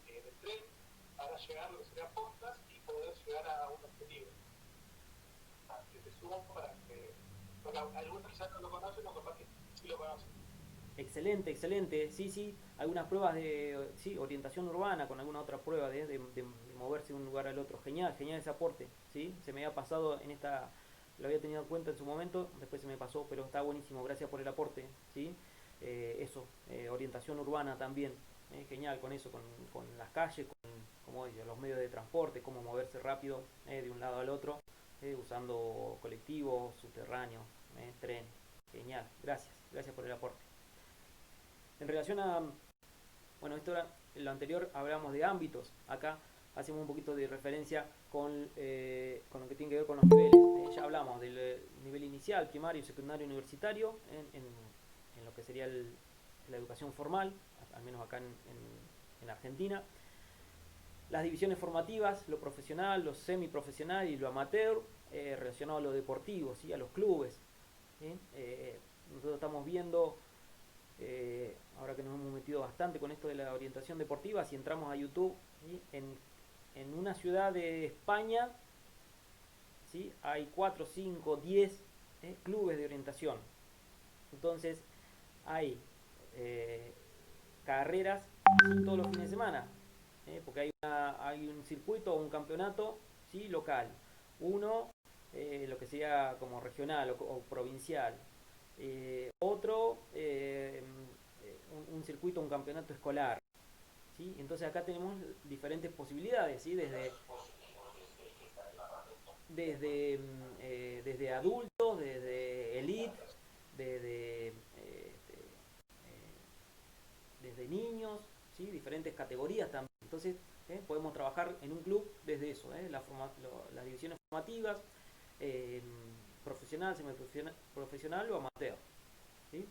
del tren, para llegar a lo que serían postas y poder llegar a un objetivo. Te sumo para que, porque algunos quizás no lo conocen o capaz que sí lo conocen. Excelente, excelente. Sí, sí, algunas pruebas de sí, orientación urbana con alguna otra prueba de moverse de un lugar al otro. Genial, genial ese aporte. ¿Sí? Se me había pasado en esta, lo había tenido en cuenta en su momento, después se me pasó, pero está buenísimo. Gracias por el aporte. ¿Sí? Eso, orientación urbana también. Genial con eso, con las calles, con como digo, los medios de transporte, cómo moverse rápido de un lado al otro, usando colectivos, subterráneos, tren. Genial, gracias, gracias por el aporte. En relación a, bueno, esto era, en lo anterior hablamos de ámbitos, acá hacemos un poquito de referencia con lo que tiene que ver con los niveles. Ya hablamos del nivel inicial, primario, secundario, universitario, en lo que sería la educación formal, al menos acá en Argentina. Las divisiones formativas, lo profesional, lo semiprofesional y lo amateur, relacionado a lo deportivo, ¿sí? A los clubes. ¿Sí? Nosotros estamos viendo ahora que nos hemos metido bastante con esto de la orientación deportiva, si entramos a YouTube, ¿sí? En una ciudad de España, ¿sí? Hay 4, 5, 10 clubes de orientación. Entonces hay eh, carreras, ¿sí? Todos los fines de semana, porque hay un circuito o un campeonato, ¿sí? Local. Uno, lo que sería como regional o provincial. Otro, un circuito, un campeonato escolar. ¿Sí? Entonces acá tenemos diferentes posibilidades, ¿sí? Desde adultos, desde elite, desde, desde niños, ¿sí? Diferentes categorías también. Entonces podemos trabajar en un club desde eso, las divisiones formativas, eh, profesional, semiprofesional profesional o amateur. ¿Sí?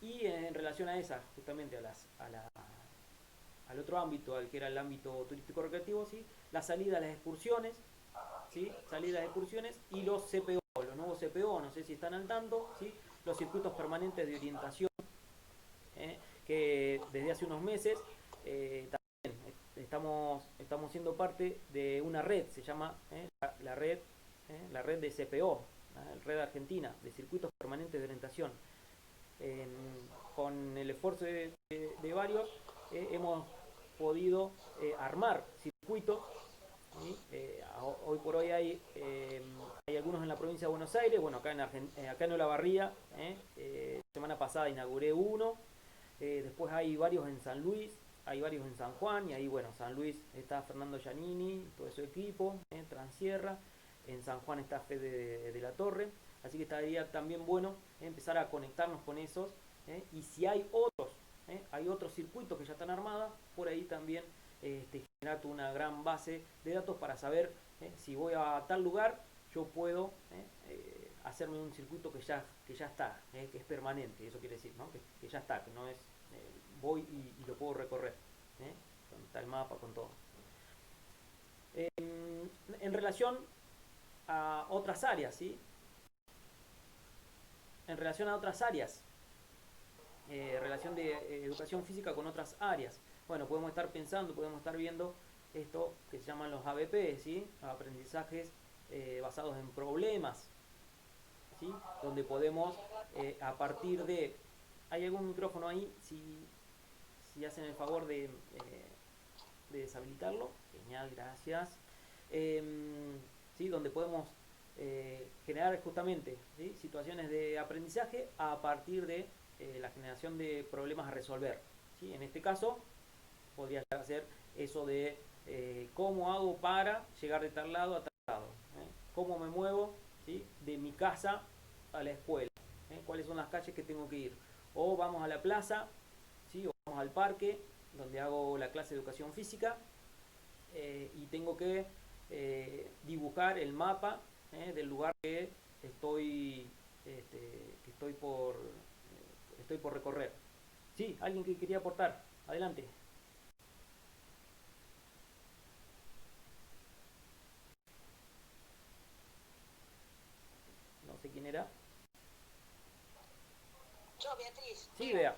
Y en relación a esa, justamente al otro ámbito, al que era el ámbito turístico recreativo, ¿sí? La salida a las excursiones, ¿sí? Salida a las excursiones y los CPO, los nuevos CPO, no sé si están al tanto, ¿sí? Los circuitos permanentes de orientación, que desde hace unos meses también estamos siendo parte de una red, se llama la red de CPO, la red argentina de circuitos permanentes de orientación. En, con el esfuerzo de varios hemos podido armar circuitos. ¿Sí? Hoy por hoy hay algunos en la provincia de Buenos Aires, bueno, acá en Olavarría, semana pasada inauguré uno, después hay varios en San Luis, hay varios en San Juan, y ahí, bueno, San Luis está Fernando Giannini, todo su equipo, Transierra, en San Juan está Fede de la Torre, así que estaría también bueno empezar a conectarnos con esos, y si hay otros circuitos que ya están armados, por ahí también generar una gran base de datos para saber si voy a tal lugar, yo puedo hacerme un circuito que ya está, que es permanente, eso quiere decir, ¿no? Que ya está, que no es voy y lo puedo recorrer, con tal mapa, con todo. En relación a otras áreas, ¿sí? En relación a otras áreas, relación de educación física con otras áreas. Bueno, podemos estar pensando, podemos estar viendo esto que se llaman los ABP, ¿sí? Aprendizajes basados en problemas, ¿sí? Donde podemos, a partir de... ¿Hay algún micrófono ahí? Si hacen el favor de deshabilitarlo. Genial, gracias. ¿Sí? Donde podemos generar justamente, ¿sí? Situaciones de aprendizaje a partir de la generación de problemas a resolver. ¿Sí? En este caso, podría ser eso de cómo hago para llegar de tal lado a tal lado. Cómo me muevo, ¿sí? De mi casa a la escuela. Cuáles son las calles que tengo que ir. O vamos a la plaza, ¿sí? O vamos al parque, donde hago la clase de educación física, y tengo que dibujar el mapa del lugar que estoy, que estoy estoy por recorrer. Sí, alguien que quería aportar, adelante. No sé quién era. Yo, Beatriz. Sí, Bea.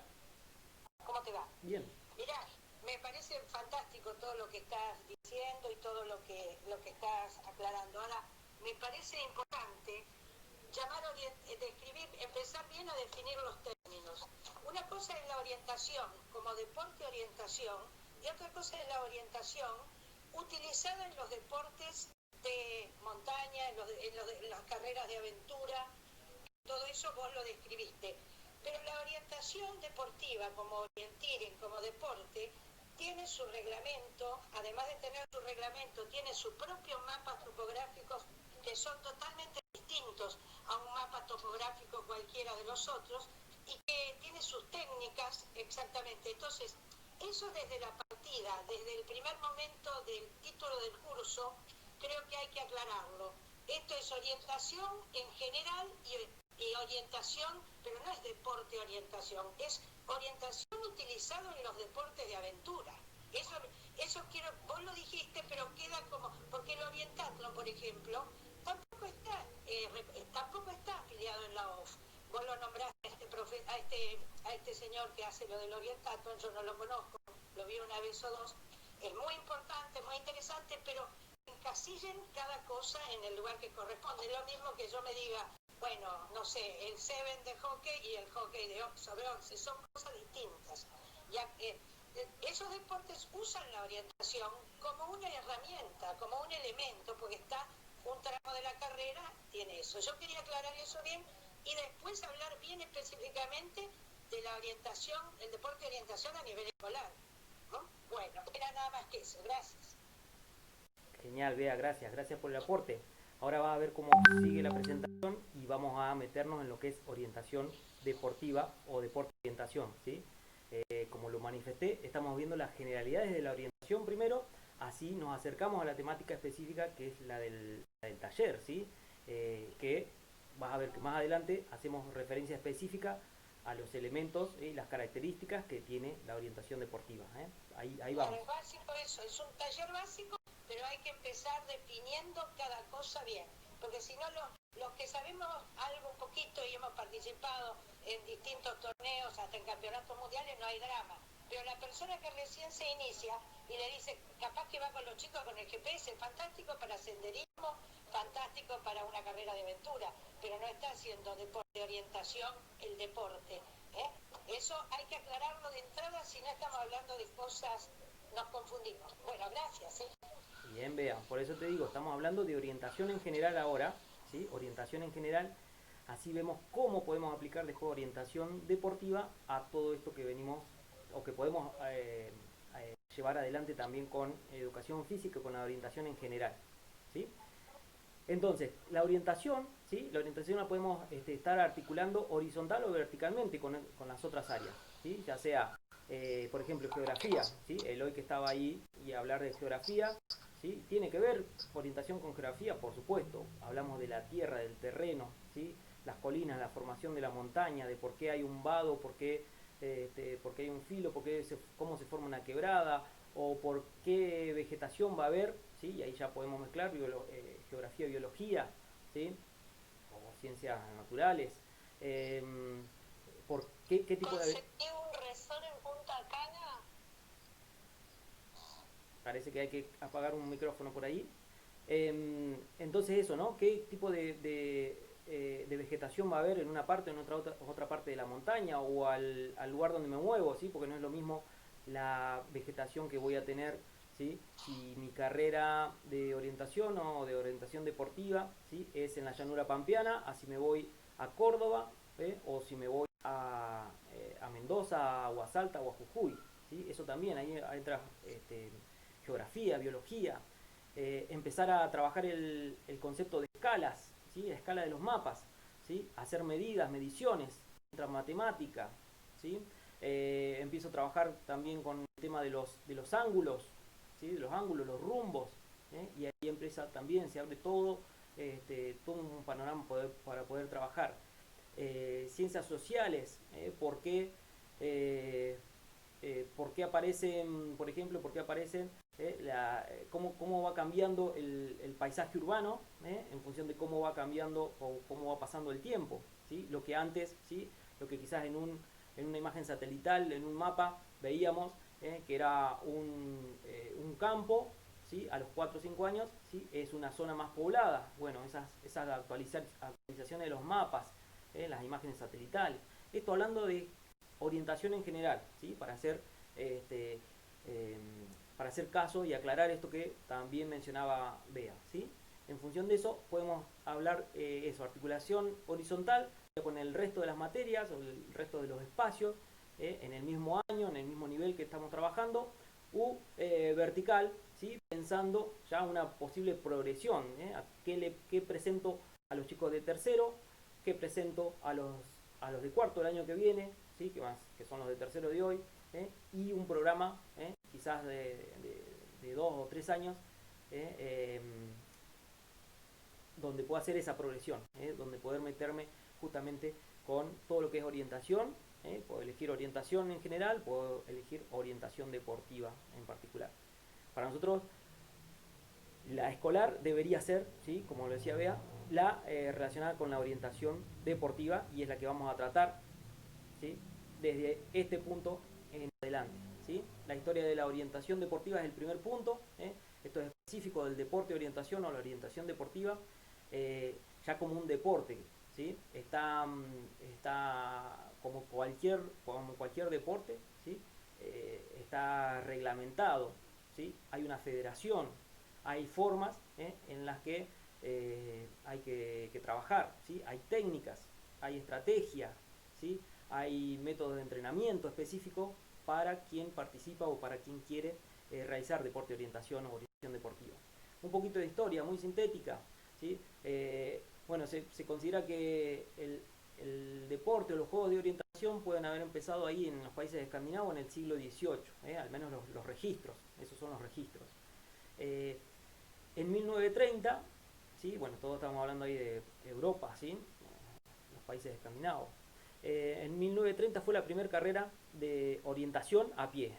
¿Cómo te va? Bien. Mirá, me parece fantástico todo lo que estás diciendo y todo lo que estás aclarando. Ahora, me parece importante describir, empezar bien a definir los términos. Una cosa es la orientación como deporte orientación y otra cosa es la orientación utilizada en los deportes de montaña, en las carreras de aventura. Todo eso vos lo describiste. Pero la orientación deportiva como orienteering, como deporte, tiene su reglamento, además de tener su reglamento, tiene sus propios mapas topográficos que son totalmente distintos a un mapa topográfico cualquiera de los otros y que tiene sus técnicas exactamente. Entonces, eso desde la partida, desde el primer momento del título del curso, creo que hay que aclararlo. Esto es orientación en general y orientación, pero no es deporte orientación, es orientación utilizado en los deportes de aventura. Eso quiero, vos lo dijiste, pero queda como, porque el orientathlon, por ejemplo, tampoco está afiliado en la OF. Vos lo nombraste a este señor que hace lo del orientathlon, yo no lo conozco, lo vi una vez o dos. Es muy importante, muy interesante, pero encasillen cada cosa en el lugar que corresponde. Lo mismo que yo me diga, bueno, no sé, el Seven de hockey y el hockey sobre 11 son cosas distintas. Ya que esos deportes usan la orientación como una herramienta, como un elemento, porque está un tramo de la carrera, tiene eso. Yo quería aclarar eso bien y después hablar bien específicamente de la orientación, el deporte de orientación a nivel escolar, ¿no? Bueno, era nada más que eso. Gracias. Genial, Bea, gracias. Gracias por el aporte. Ahora va a ver cómo sigue la presentación y vamos a meternos en lo que es orientación deportiva o deporte de orientación, ¿sí? Como lo manifesté, estamos viendo las generalidades de la orientación primero, así nos acercamos a la temática específica que es la del taller, ¿sí? Que vas a ver que más adelante hacemos referencia específica a los elementos y las características que tiene la orientación deportiva. Ahí vamos. Claro, es básico eso, es un taller básico, pero hay que empezar definiendo cada cosa bien, porque si no los que sabemos algo un poquito y hemos participado en distintos torneos, hasta en campeonatos mundiales, no hay drama. Pero la persona que recién se inicia y le dice, capaz que va con los chicos con el GPS, fantástico para senderismo, fantástico para una carrera de aventura, pero no está haciendo deporte de orientación el deporte. Eso hay que aclararlo de entrada, si no estamos hablando de cosas, nos confundimos. Bueno, gracias. Bien, vean, por eso te digo, estamos hablando de orientación en general ahora, ¿sí? Orientación en general, así vemos cómo podemos aplicar después orientación deportiva a todo esto que venimos o que podemos llevar adelante también con educación física, con la orientación en general, ¿sí? Entonces, la orientación, ¿sí? La orientación la podemos estar articulando horizontal o verticalmente con las otras áreas, ¿sí? Ya sea, por ejemplo, geografía, ¿sí? Eloy que estaba ahí y hablar de geografía, ¿sí? Tiene que ver orientación con geografía, por supuesto. Hablamos de la tierra, del terreno, ¿sí? Las colinas, la formación de la montaña, de por qué hay un vado, por qué hay un filo, cómo se forma una quebrada, o por qué vegetación va a haber, ¿sí? Y ahí ya podemos mezclar geografía, biología, ¿sí? O ciencias naturales. ¿Por qué tipo de...? ¿Conseguí un resort en Punta Cana? Parece que hay que apagar un micrófono por ahí. Entonces eso, ¿no? ¿Qué tipo de vegetación va a haber en una parte o en otra parte de la montaña o al lugar donde me muevo, ¿sí? Porque no es lo mismo la vegetación que voy a tener, ¿sí? Si mi carrera de orientación o de orientación deportiva, ¿sí? Es en la llanura pampeana, así me voy a Córdoba, o si me voy a Mendoza o a Salta o a Jujuy, ¿sí? Eso también, ahí entra geografía, biología, empezar a trabajar el concepto de escalas, ¿sí? La escala de los mapas, ¿sí? Hacer mediciones, entra matemática, ¿sí? Empiezo a trabajar también con el tema de los ángulos, ¿sí? De los ángulos, los rumbos, y ahí empieza también, se abre todo un panorama para poder trabajar. ciencias sociales, por qué aparecen, por ejemplo, por qué aparecen, cómo va cambiando el paisaje urbano, en función de cómo va cambiando o cómo va pasando el tiempo, ¿sí? Lo que antes, ¿sí? Lo que quizás en una imagen satelital, en un mapa, veíamos que era un campo, ¿sí? A los 4 o 5 años, ¿sí? Es una zona más poblada. Bueno, esas actualizaciones de los mapas, las imágenes satelitales. Esto hablando de orientación en general, ¿sí? Este, eh, para hacer caso y aclarar esto que también mencionaba Bea, ¿sí? En función de eso podemos hablar articulación horizontal con el resto de las materias o el resto de los espacios en el mismo año, en el mismo nivel que estamos trabajando, u vertical, ¿sí? Pensando ya una posible progresión, ¿qué presento a los chicos de tercero, qué presento a los de cuarto el año que viene, ¿sí? que son los de tercero de hoy, y un programa quizás de 2 o 3 años donde pueda hacer esa progresión, donde poder meterme justamente con todo lo que es orientación, puedo elegir orientación en general, puedo elegir orientación deportiva en particular. Para nosotros la escolar debería ser, ¿sí? Como lo decía Bea, la relacionada con la orientación deportiva, y es la que vamos a tratar, ¿sí? Desde este punto en adelante, ¿sí? La historia de la orientación deportiva es el primer punto, esto es específico del deporte de orientación o la orientación deportiva, ya como un deporte, ¿sí? Está como cualquier deporte, ¿sí? Está reglamentado, ¿sí? Hay una federación, hay formas en las que hay que trabajar, ¿sí? Hay técnicas, hay estrategias, ¿sí? Hay métodos de entrenamiento específicos para quien participa o para quien quiere realizar deporte de orientación o orientación deportiva. Un poquito de historia muy sintética, ¿sí? Bueno, se considera que el deporte o los juegos de orientación pueden haber empezado ahí en los países escandinavos en el siglo XVIII, al menos los registros, esos son los registros. En 1930, ¿sí? Bueno, todos estamos hablando ahí de Europa, ¿sí? Los países escandinavos. En 1930 fue la primera carrera de orientación a pie,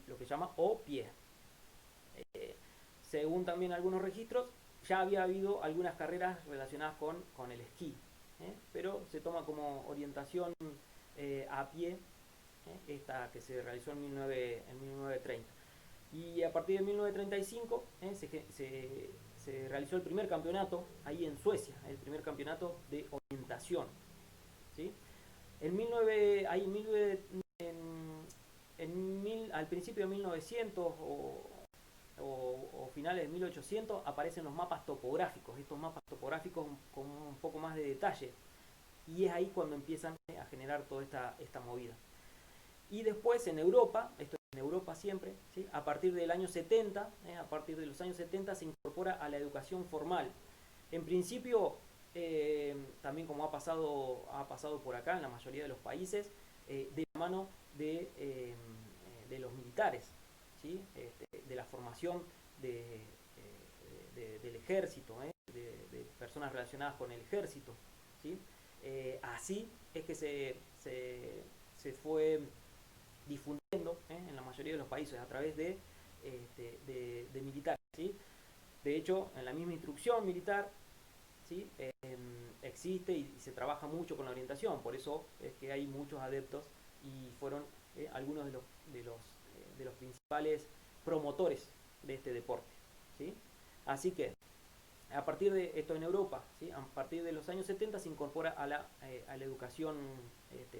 lo que se llama O-pie. Según también algunos registros, ya había habido algunas carreras relacionadas con el esquí, pero se toma como orientación a pie esta que se realizó en 1930. Y a partir de 1935 se realizó el primer campeonato ahí en Suecia, el primer campeonato de orientación, ¿sí? Al principio de 1900 o finales de 1800 aparecen los mapas topográficos, estos mapas topográficos con un poco más de detalle, y es ahí cuando empiezan a generar toda esta movida. Y después en Europa, esto es en Europa siempre, ¿sí? A partir del año 70, a partir de los años 70 se incorpora a la educación formal. En principio, también como ha pasado por acá en la mayoría de los países, de la mano de los militares, ¿sí? De la formación del ejército, de personas relacionadas con el ejército, ¿sí? Así es que se fue difundiendo en la mayoría de los países a través de militares, ¿sí? De hecho, en la misma instrucción militar, ¿sí? Existe y se trabaja mucho con la orientación, por eso es que hay muchos adeptos y fueron algunos de los principales promotores de este deporte, ¿sí? Así que a partir de esto en Europa, ¿sí? A partir de los años 70 se incorpora a la educación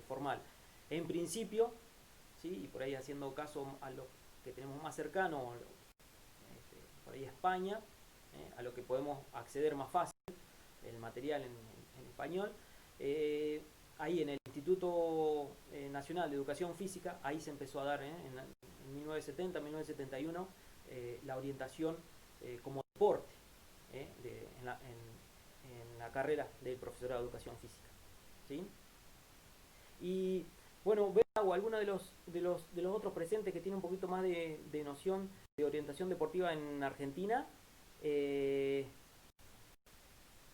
formal. En principio, ¿sí? Y por ahí haciendo caso a lo que tenemos más cercano, por ahí España, a lo que podemos acceder más fácil, el material en español, ahí en el Instituto Nacional de Educación Física, ahí se empezó a dar en 1970, 1971, la orientación como deporte en la carrera del profesorado de Educación Física, ¿sí? Y bueno, o alguno de los otros presentes que tiene un poquito más de noción de orientación deportiva en Argentina.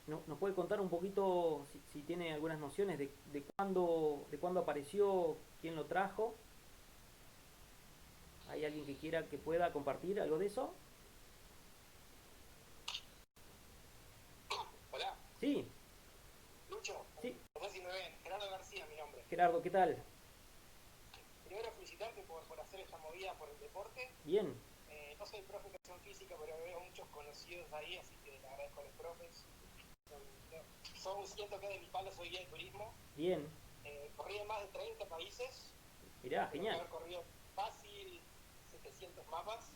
¿Nos puede contar un poquito, si tiene algunas nociones de cuándo apareció, quién lo trajo? ¿Hay alguien que quiera que pueda compartir algo de eso? Hola, Sí, Lucho. sí. No sé si me ven. Gerardo García, mi nombre. Gerardo, ¿qué tal? Primero felicitarte por hacer esta movida por el deporte. Bien, No soy profe de educación física, pero veo muchos conocidos ahí, así que le agradezco a los profes. Siento que de mi palo soy guía de turismo. bien. Corrí en más de 30 países. Mirá, Tengo que genial. haber corrido fácil 700 mapas.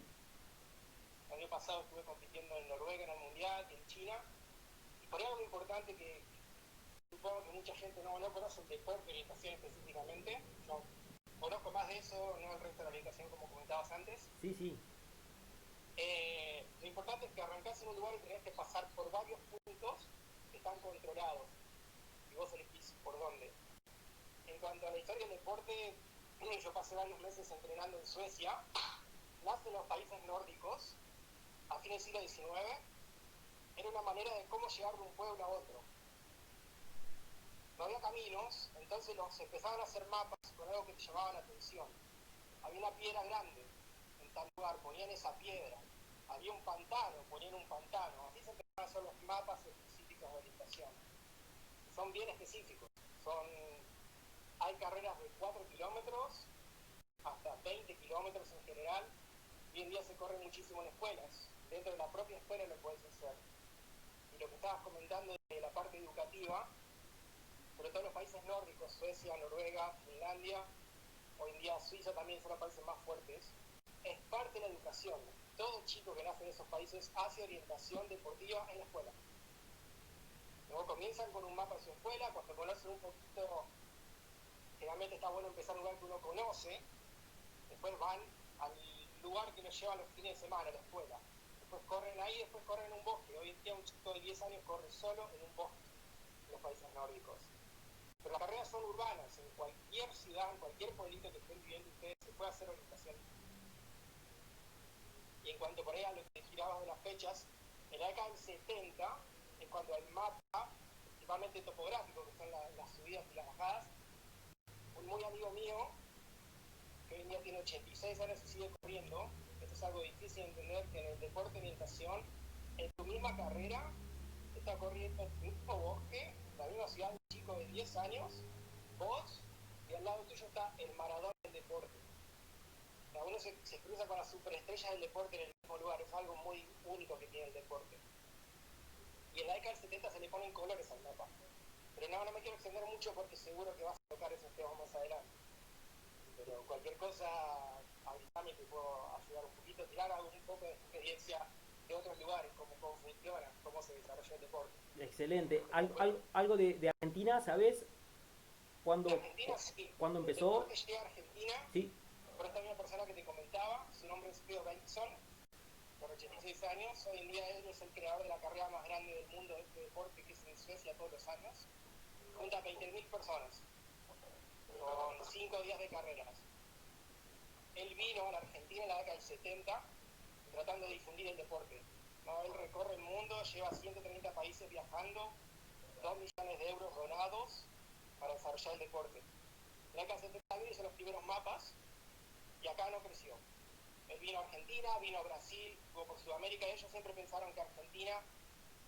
El año pasado estuve compitiendo en Noruega en el Mundial y en China. Y por ahí algo importante que supongo que mucha gente no conoce el deporte de orientación específicamente. Yo conozco más de eso, no el resto de la orientación como comentabas antes. Sí, sí. Lo importante es que arrancás en un lugar y tenés que pasar por varios puntos que están controlados. Y vos elegís por dónde. En cuanto a la historia del deporte, yo pasé varios meses entrenando en Suecia. Nace en los países nórdicos, a fines del siglo XIX. Era una manera de cómo llegar de un pueblo a otro. No había caminos, entonces se empezaban a hacer mapas con algo que te llamaba la atención. Había una piedra grande en tal lugar, ponían esa piedra. Había un pantano, ponían un pantano. Así se empezaron a hacer los mapas específicos de orientación. Son bien específicos. Hay carreras de 4 kilómetros hasta 20 kilómetros en general. Hoy en día se corre muchísimo en escuelas. Dentro de la propia escuela lo puedes hacer. Y lo que estabas comentando de la parte educativa, sobre todo en los países nórdicos, Suecia, Noruega, Finlandia, hoy en día Suiza también son los países más fuertes, es parte de la educación. Todo chico que nace en esos países hace orientación deportiva en la escuela. Luego comienzan con un mapa de su escuela, cuando conocen un poquito, generalmente está bueno empezar en un lugar que uno conoce, después van al lugar que los lleva los fines de semana, a la escuela. Después corren ahí, después corren en un bosque. Hoy en día un chico de 10 años corre solo en un bosque en los países nórdicos. Pero las carreras son urbanas, en cualquier ciudad, en cualquier pueblito que estén viviendo ustedes, se puede hacer orientación. Y en cuanto por ahí a lo que girabas de las fechas, en la década del 70, en cuanto al mapa, principalmente topográfico, que son las subidas y las bajadas, un muy amigo mío, que hoy en día tiene 86 años y sigue corriendo, esto es algo difícil de entender, que en el deporte de orientación, en tu misma carrera, está corriendo en tu mismo bosque, la misma ciudad, un chico de 10 años, vos, y al lado tuyo está el Maradona del deporte. Cada uno se cruza con las superestrellas del deporte en el mismo lugar, es algo muy único que tiene el deporte. Y en la década del 70 se le ponen colores al mapa. Pero no me quiero extender mucho porque seguro que vas a tocar esos temas más adelante. Pero cualquier cosa, avísame que puedo ayudar un poquito, tirar un poco de experiencia de otros lugares, cómo funciona, cómo se desarrolla el deporte. Excelente. Algo de Argentina, ¿sabes? De Argentina, sí. ¿Cuándo El empezó? deporte llega a Argentina Sí, por esta misma persona que te comentaba. Su nombre es Pedro Benson, por 86 años. Hoy en día él es el creador de la carrera más grande del mundo de este deporte, que es en Suecia todos los años. Junta 20.000 personas, con 5 días de carreras. Él vino a la Argentina en la década del 70, tratando de difundir el deporte. No, él recorre el mundo, lleva 130 países viajando, 2 millones de euros donados para desarrollar el deporte. En la década del 70 hizo los primeros mapas y acá no creció. Él vino a Argentina, vino a Brasil, estuvo por Sudamérica, y ellos siempre pensaron que Argentina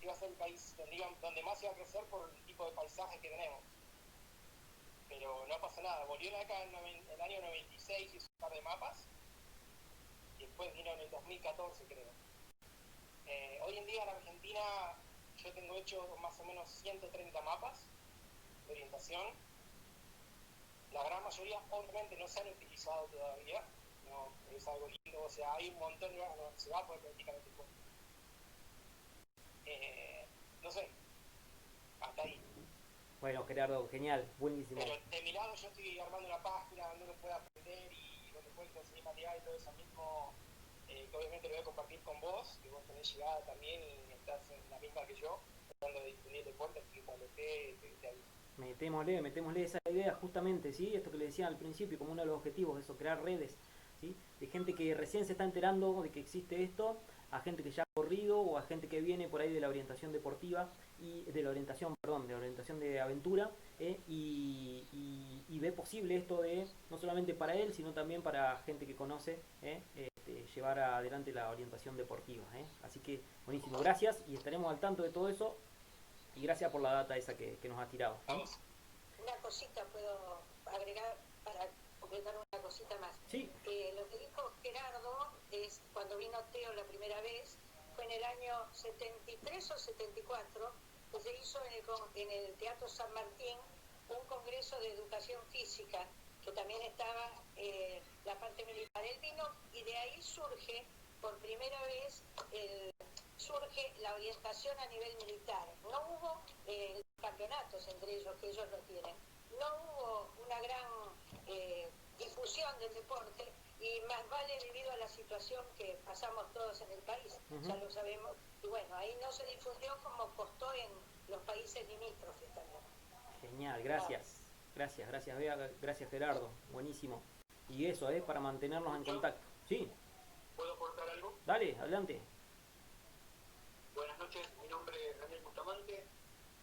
iba a ser el país donde más iba a crecer por el tipo de paisaje que tenemos. Pero no pasó nada. Volvió acá en el año 96, hizo un par de mapas, y después vino en el 2014, creo. Hoy en día en Argentina yo tengo hecho más o menos 130 mapas de orientación. La gran mayoría obviamente no se han utilizado todavía, no, es algo lindo, o sea, hay un montón de lugares donde se va a poder practicar el deporte. No sé, hasta ahí. bueno, Gerardo, genial, buenísimo. Pero de mi lado yo estoy armando una página donde uno pueda aprender y donde puedes conseguir material y todo eso mismo, que obviamente lo voy a compartir con vos, que vos tenés llegada también y estás en la misma que yo, tratando de difundir el deporte, así que cuando te aviso. Metémosle esa idea justamente, ¿sí? Esto que le decía al principio, como uno de los objetivos, eso, crear redes, ¿sí? De gente que recién se está enterando de que existe esto, a gente que ya ha corrido o a gente que viene por ahí de la orientación deportiva y de la orientación, perdón, de la orientación de aventura, y ve posible esto de no solamente para él, sino también para gente que conoce, llevar adelante la orientación deportiva. Así que buenísimo, gracias y estaremos al tanto de todo eso y gracias por la data esa que nos has tirado. Una cosita puedo agregar para completar una cosita más. Sí. Lo que dijo Gerardo es cuando vino Teo la primera vez, fue en el año 73 o 74, que se hizo en el Teatro San Martín un congreso de educación física, que también estaba la parte militar. Él vino y de ahí surge, por primera vez, surge la orientación a nivel militar. No hubo campeonatos entre ellos, que ellos lo tienen. No hubo una gran difusión del deporte y más vale debido a la situación que pasamos todos en el país, ya lo sabemos. Y bueno, ahí no se difundió como costó en los países limítrofes también. Genial, gracias. Gracias Bea, gracias Gerardo, buenísimo. Y eso, para mantenernos en contacto. Sí. ¿Puedo aportar algo? Dale, adelante. Buenas noches, mi nombre es Daniel Bustamante,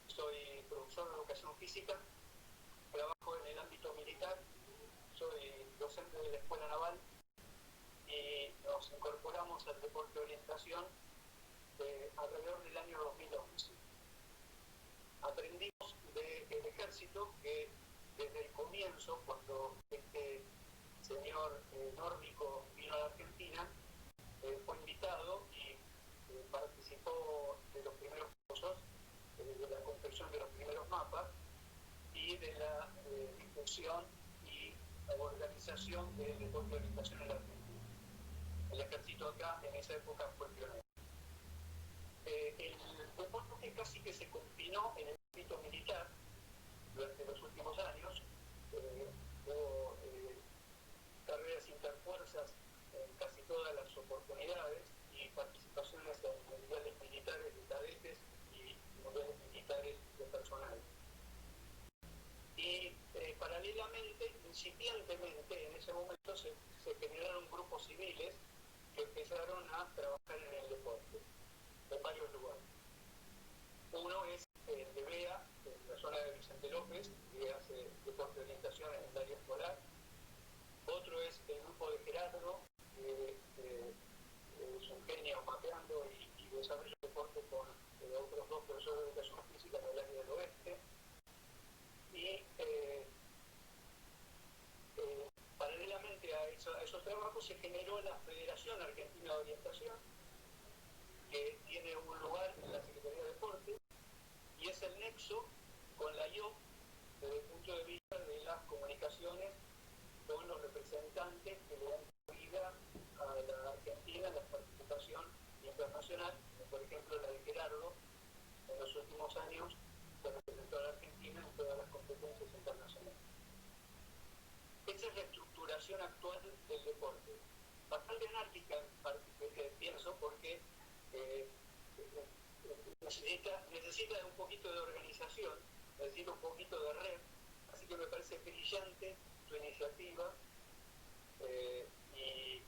soy profesor de educación física, trabajo en el ámbito militar, soy docente de la Escuela Naval y nos incorporamos al deporte de orientación alrededor del año 2011. Aprendimos del ejército que desde el comienzo, cuando este señor nórdico vino a la Argentina, fue invitado y participó de los primeros cursos, de la confección de los primeros mapas y de la difusión y la organización del deporte de orientación en la Argentina. El ejército acá en esa época fue pionero. El deporte casi que se combinó en el ámbito militar durante los últimos años. Hubo carreras interfuerzas en casi todas las oportunidades y participaciones en niveles militares de cadetes y niveles militares de personal. Y paralelamente, incipientemente, en ese momento se generaron grupos civiles que empezaron a trabajar en el deporte, en varios lugares. Uno es el de BEA, en la zona de Vicente López, que hace deporte de orientación en el área escolar. Otro es el grupo de Gerardo, que es un genio mapeando y desarrolla deporte con otros dos profesores de educación física en el área del oeste. Y paralelamente a esos trabajos se generó la Federación Argentina de Orientación, que tiene un lugar en la Secretaría de Deporte y es el nexo con la IOP desde el punto de vista de las comunicaciones con los representantes que le dan vida a la Argentina en la participación internacional, por ejemplo la de Gerardo, en los últimos años que representó a la Argentina en todas las competencias internacionales. Esa es la estructuración actual del deporte. Bastante anárquica, pienso, porque necesita de un poquito de organización, necesita un poquito de red, así que me parece brillante tu iniciativa y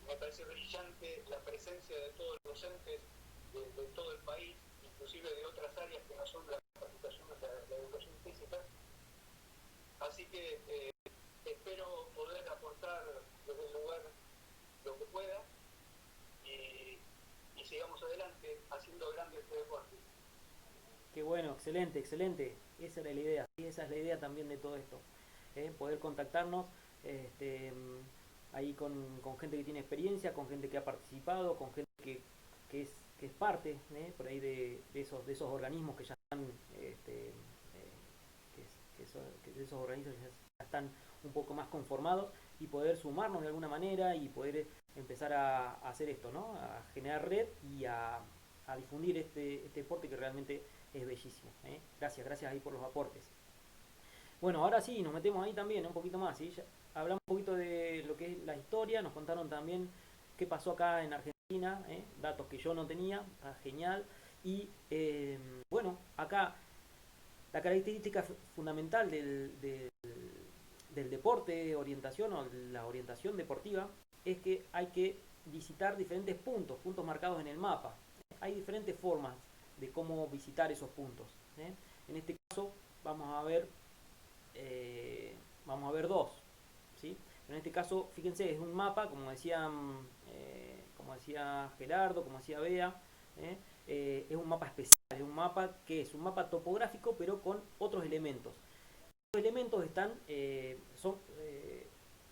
me parece brillante la presencia de todos los docentes de todo el país, inclusive de otras áreas que no son la capacitación de la educación física. Así que espero poder aportar desde el lugar lo que pueda y sigamos adelante haciendo grande este deporte. Qué bueno, excelente, excelente. Esa era la idea, ¿sí? Esa es la idea también de todo esto. Poder contactarnos ahí con gente que tiene experiencia, con gente que ha participado, con gente que es parte por ahí de esos organismos que ya están, que esos organismos ya están un poco más conformados y poder sumarnos de alguna manera y poder empezar a hacer esto, ¿no? A generar red y a difundir este deporte que realmente es bellísimo. Gracias ahí por los aportes. Bueno, ahora sí, nos metemos ahí también un poquito más, ¿sí? Ya hablamos un poquito de lo que es la historia, nos contaron también qué pasó acá en Argentina, datos que yo no tenía, está genial. Y bueno, acá la característica fundamental del deporte, orientación o la orientación deportiva, es que hay que visitar diferentes puntos, puntos marcados en el mapa. Hay diferentes formas de cómo visitar esos puntos. En este caso vamos a ver dos. ¿Sí? En este caso, fíjense, es un mapa, como decía Gerardo, como decía Bea, es un mapa especial, es un mapa que es un mapa topográfico, pero con otros elementos. Los elementos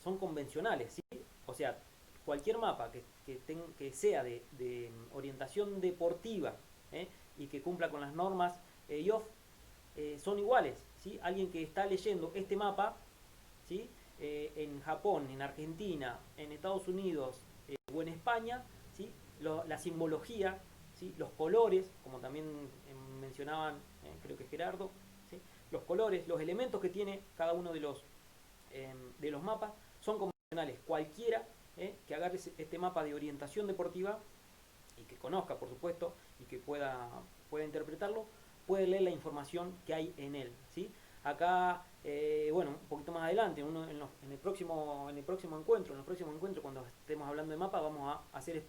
son convencionales, ¿sí? O sea, cualquier mapa que sea de orientación deportiva, y que cumpla con las normas IOF, son iguales, ¿sí? Alguien que está leyendo este mapa, ¿sí? En Japón, en Argentina, en Estados Unidos, o en España, ¿sí? La simbología, ¿sí? Los colores, como también mencionaban, creo que Gerardo, ¿sí? Los colores, los elementos que tiene cada uno de los mapas son convencionales. Cualquiera que agarre este mapa de orientación deportiva y que conozca, por supuesto, y que pueda interpretarlo, puede leer la información que hay en él, ¿sí? Acá, bueno, un poquito más adelante, en el próximo encuentro, cuando estemos hablando de mapa, vamos a hacer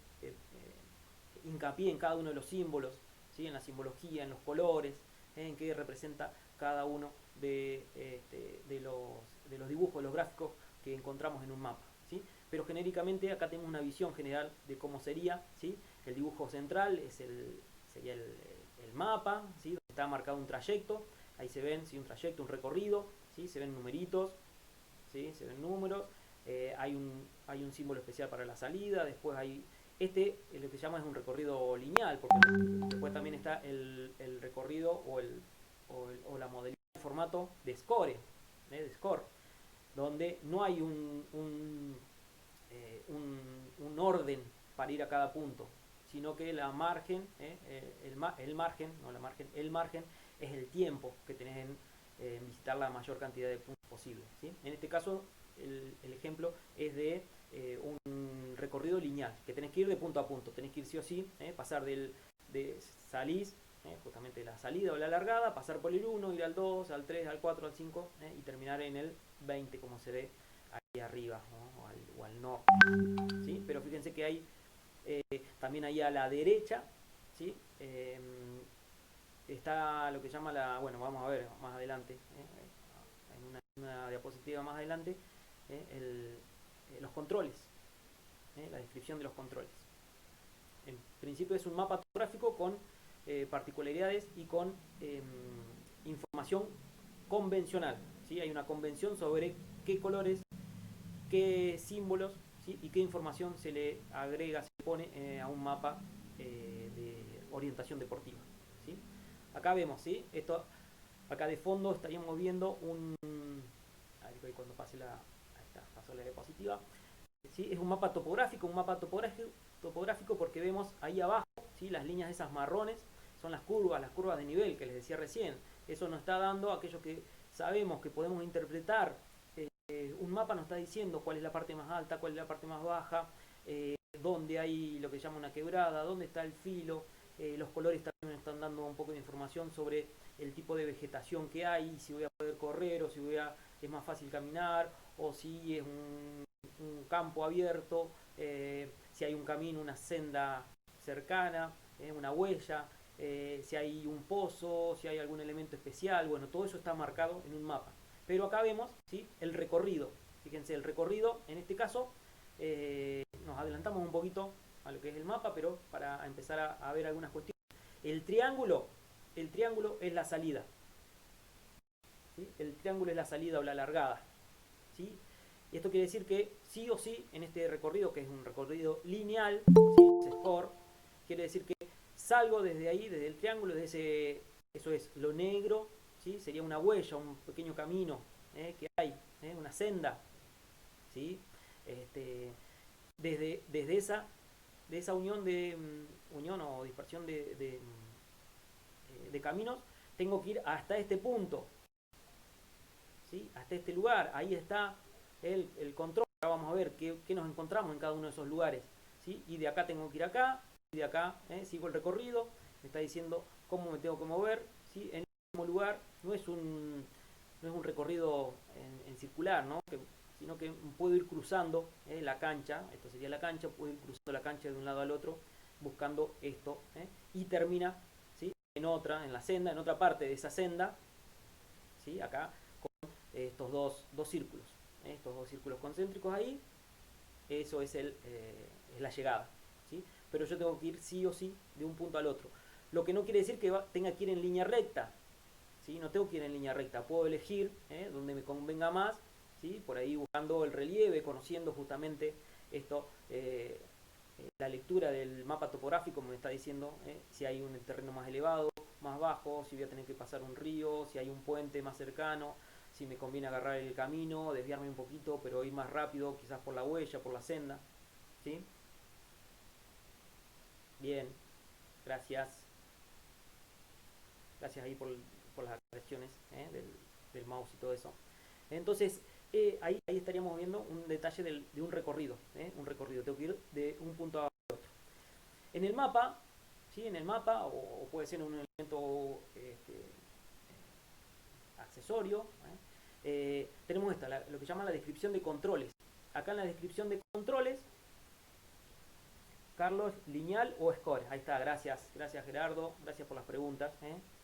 hincapié en cada uno de los símbolos, ¿sí? En la simbología, en los colores, en qué representa cada uno de los dibujos, de los gráficos que encontramos en un mapa, ¿sí? Pero genéricamente acá tenemos una visión general de cómo sería, ¿sí? El dibujo central sería el mapa, ¿sí? Donde está marcado un trayecto. Ahí se ven, ¿sí? Un trayecto, un recorrido, ¿sí? Se ven numeritos, ¿sí? Se ven números. Hay un símbolo especial para la salida. Después hay lo que se llama es un recorrido lineal, porque después también está el recorrido o la modalidad de formato de score, donde no hay un orden para ir a cada punto, sino que el margen es el tiempo que tenés en visitar la mayor cantidad de puntos posible, ¿sí? En este caso, el ejemplo es de un recorrido lineal, que tenés que ir de punto a punto, tenés que ir sí o sí, pasar salís, justamente la salida o la largada, pasar por el 1, ir al 2, al 3, al 4, al 5, y terminar en el 20, como se ve ahí arriba, ¿no? o al norte, ¿sí? Pero fíjense que hay también ahí a la derecha, ¿sí? Está lo que llama bueno, vamos a ver más adelante, en una diapositiva más adelante, los controles, la descripción de los controles. En principio es un mapa topográfico con particularidades y con información convencional, ¿sí? Hay una convención sobre qué colores, qué símbolos, ¿sí? Y qué información se le agrega, se le pone a un mapa de orientación deportiva, ¿sí? Acá vemos, ¿sí? Acá de fondo estaríamos viendo cuando pase ahí está, pasó la diapositiva, ¿sí? Es un mapa topográfico porque vemos ahí abajo, ¿sí? Las líneas esas marrones son las curvas de nivel que les decía recién. Eso nos está dando aquello que sabemos que podemos interpretar. Un mapa nos está diciendo cuál es la parte más alta, cuál es la parte más baja, dónde hay lo que se llama una quebrada, dónde está el filo. Los colores también nos están dando un poco de información sobre el tipo de vegetación que hay, si voy a poder correr o si es más fácil caminar, o si es un campo abierto, si hay un camino, una senda cercana, una huella, si hay un pozo, si hay algún elemento especial. Bueno, todo eso está marcado en un mapa. Pero acá vemos, ¿sí? El recorrido. Fíjense, el recorrido, en este caso, nos adelantamos un poquito a lo que es el mapa, pero para empezar a ver algunas cuestiones. El triángulo es la salida, ¿sí? El triángulo es la salida o la largada, ¿sí? Y esto quiere decir que sí o sí, en este recorrido, que es un recorrido lineal, ¿sí? Score, quiere decir que salgo desde ahí, desde el triángulo, eso es lo negro, ¿sí? Sería una huella, un pequeño camino que hay, una senda, ¿sí? Desde esa unión o dispersión de caminos, tengo que ir hasta este punto, ¿sí? Hasta este lugar. Ahí está el control. Ahora vamos a ver qué nos encontramos en cada uno de esos lugares, ¿sí? Y de acá tengo que ir acá, y de acá sigo el recorrido, me está diciendo cómo me tengo que mover, ¿sí? En el mismo lugar. No es un recorrido en circular, ¿no? Que sino que puedo ir cruzando la cancha, esto sería la cancha, puedo ir cruzando la cancha de un lado al otro buscando esto, y termina, ¿sí?, en la senda, en otra parte de esa senda, ¿sí?, acá con estos dos círculos, estos dos círculos concéntricos ahí, eso es es la llegada, ¿sí? Pero yo tengo que ir sí o sí de un punto al otro, lo que no quiere decir que tenga que ir en línea recta, ¿sí? No tengo que ir en línea recta, puedo elegir donde me convenga más, ¿sí?, por ahí buscando el relieve, conociendo justamente esto, la lectura del mapa topográfico me está diciendo si hay un terreno más elevado, más bajo, si voy a tener que pasar un río, si hay un puente más cercano, si me conviene agarrar el camino, desviarme un poquito, pero ir más rápido, quizás por la huella, por la senda, ¿sí? Bien, gracias. Gracias ahí por las aclaraciones del mouse y todo eso. Entonces, ahí estaríamos viendo un detalle de un recorrido. Un recorrido, tengo que ir de un punto a otro. En el mapa, ¿sí?, en el mapa, o puede ser un elemento accesorio, tenemos lo que llama la descripción de controles. Acá en la descripción de controles, Carlos, lineal o score. Ahí está, gracias Gerardo, gracias por las preguntas.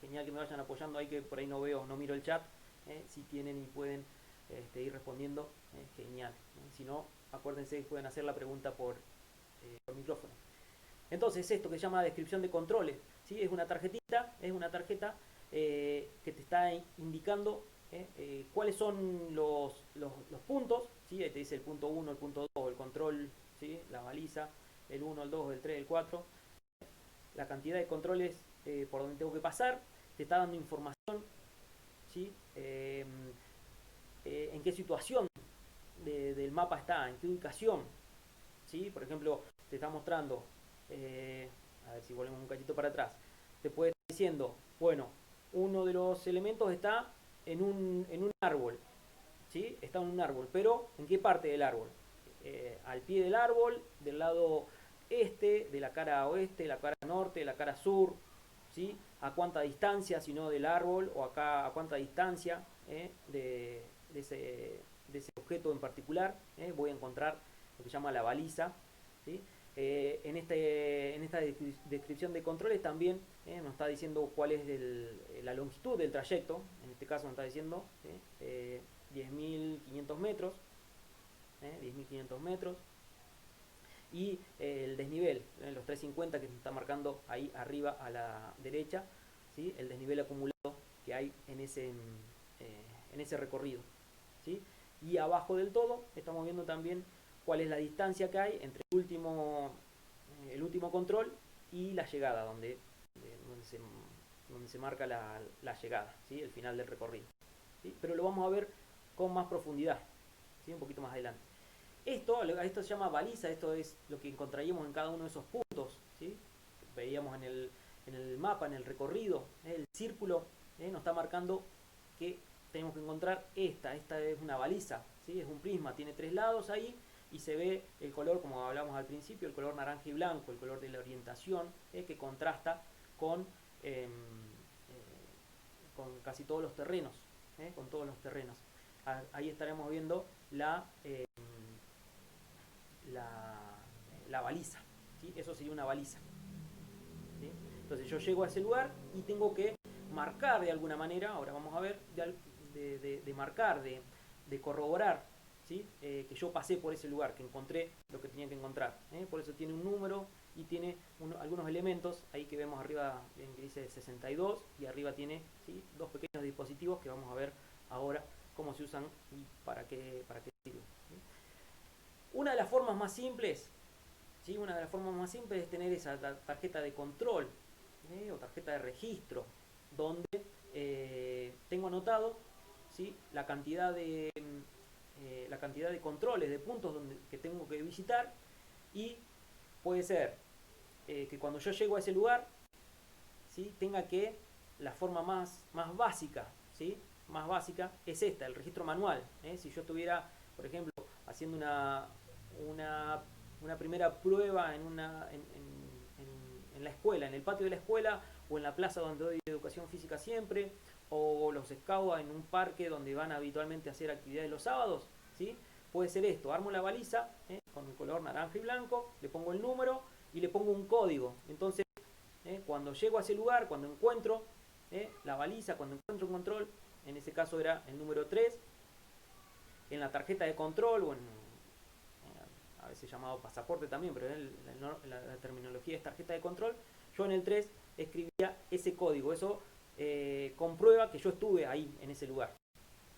Genial que me vayan apoyando ahí, que por ahí no miro el chat. Si tienen y pueden ir respondiendo, genial. Si no, acuérdense que pueden hacer la pregunta por micrófono. Entonces, esto que se llama descripción de controles, ¿sí?, es una tarjetita, que te está indicando cuáles son los puntos, ¿sí? Ahí te dice el punto 1, el punto 2, el control, ¿sí?, la baliza, el 1, el 2, el 3, el 4, la cantidad de controles por donde tengo que pasar, te está dando información, ¿sí?, en qué situación del mapa está, en qué ubicación, ¿sí? Por ejemplo, te está mostrando, a ver si volvemos un cachito para atrás, te puede estar diciendo, bueno, uno de los elementos está en un árbol, ¿sí? Está en un árbol, pero ¿en qué parte del árbol? Al pie del árbol, del lado este, de la cara oeste, la cara norte, la cara sur, ¿sí? A cuánta distancia, si no del árbol, o acá a cuánta distancia de ese objeto en particular, voy a encontrar lo que se llama la baliza, ¿sí? En esta descripción de controles también nos está diciendo cuál es la longitud del trayecto, en este caso nos está diciendo 10.500 metros, 10.500 metros, y el desnivel, los 350 que se está marcando ahí arriba a la derecha, ¿sí?, el desnivel acumulado que hay en ese recorrido, ¿sí? Y abajo del todo estamos viendo también cuál es la distancia que hay entre el último control y la llegada, donde se marca la llegada, ¿sí?, el final del recorrido, ¿sí? Pero lo vamos a ver con más profundidad, ¿sí?, un poquito más adelante. Esto se llama baliza, esto es lo que encontraríamos en cada uno de esos puntos, ¿sí? Veíamos en el mapa, en el recorrido, el círculo nos está marcando que tenemos que encontrar esta es una baliza, ¿sí? Es un prisma, tiene 3 lados ahí y se ve el color, como hablamos al principio, el color naranja y blanco, el color de la orientación, que contrasta con casi todos los terrenos, con todos los terrenos. Ahí estaremos viendo la baliza, ¿sí? Eso sería una baliza, ¿sí? Entonces yo llego a ese lugar y tengo que marcar de alguna manera, ahora vamos a ver, de marcar, de corroborar, ¿sí? Que yo pasé por ese lugar, que encontré lo que tenía que encontrar, por eso tiene un número y tiene algunos elementos, ahí que vemos arriba que dice 62 y arriba tiene, ¿sí?, 2 pequeños dispositivos que vamos a ver ahora cómo se usan y para qué sirven, ¿sí? Una de las formas más simples, ¿sí?, es tener esa tarjeta de control o tarjeta de registro, donde tengo anotado, ¿sí?, la cantidad de controles, de puntos que tengo que visitar, y puede ser que cuando yo llego a ese lugar, ¿sí?, tenga que la forma más básica, ¿sí?, más básica es esta, el registro manual. Si yo estuviera, por ejemplo, haciendo una primera prueba en la escuela, en el patio de la escuela o en la plaza donde doy educación física siempre, o los scouts en un parque donde van habitualmente a hacer actividades los sábados, ¿sí?, puede ser esto: armo la baliza con el color naranja y blanco, le pongo el número y le pongo un código. Entonces, cuando llego a ese lugar, cuando encuentro la baliza, cuando encuentro un control, en ese caso era el número 3, en la tarjeta de control, o a veces llamado pasaporte también, pero la terminología es tarjeta de control, yo en el 3 escribía ese código. Eso comprueba que yo estuve ahí, en ese lugar,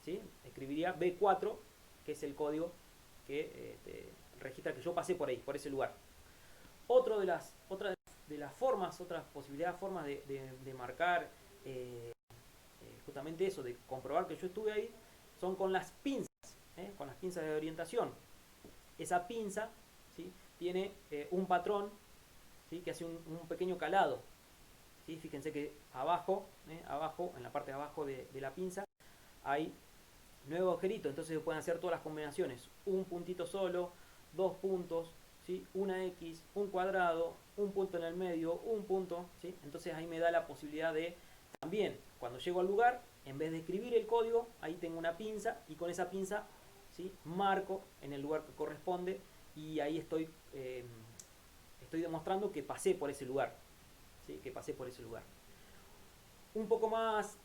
¿sí? Escribiría B4, que es el código que registra que yo pasé por ahí, por ese lugar. Otra de las formas, otras posibilidades, formas de marcar justamente eso, de comprobar que yo estuve ahí, son con las pinzas, con las pinzas de orientación. Esa pinza, ¿sí?, tiene un patrón, ¿sí?, que hace un pequeño calado, ¿sí? Fíjense que abajo, en la parte de abajo de la pinza, hay 9 agujeritos, entonces se pueden hacer todas las combinaciones: un puntito solo, dos puntos, ¿sí?, una X, un cuadrado, un punto en el medio, un punto, ¿sí? Entonces ahí me da la posibilidad de, también, cuando llego al lugar, en vez de escribir el código, ahí tengo una pinza, y con esa pinza, ¿sí?, marco en el lugar que corresponde, y ahí estoy demostrando que pasé por ese lugar, ¿sí?, que pasé por ese lugar. Un poco más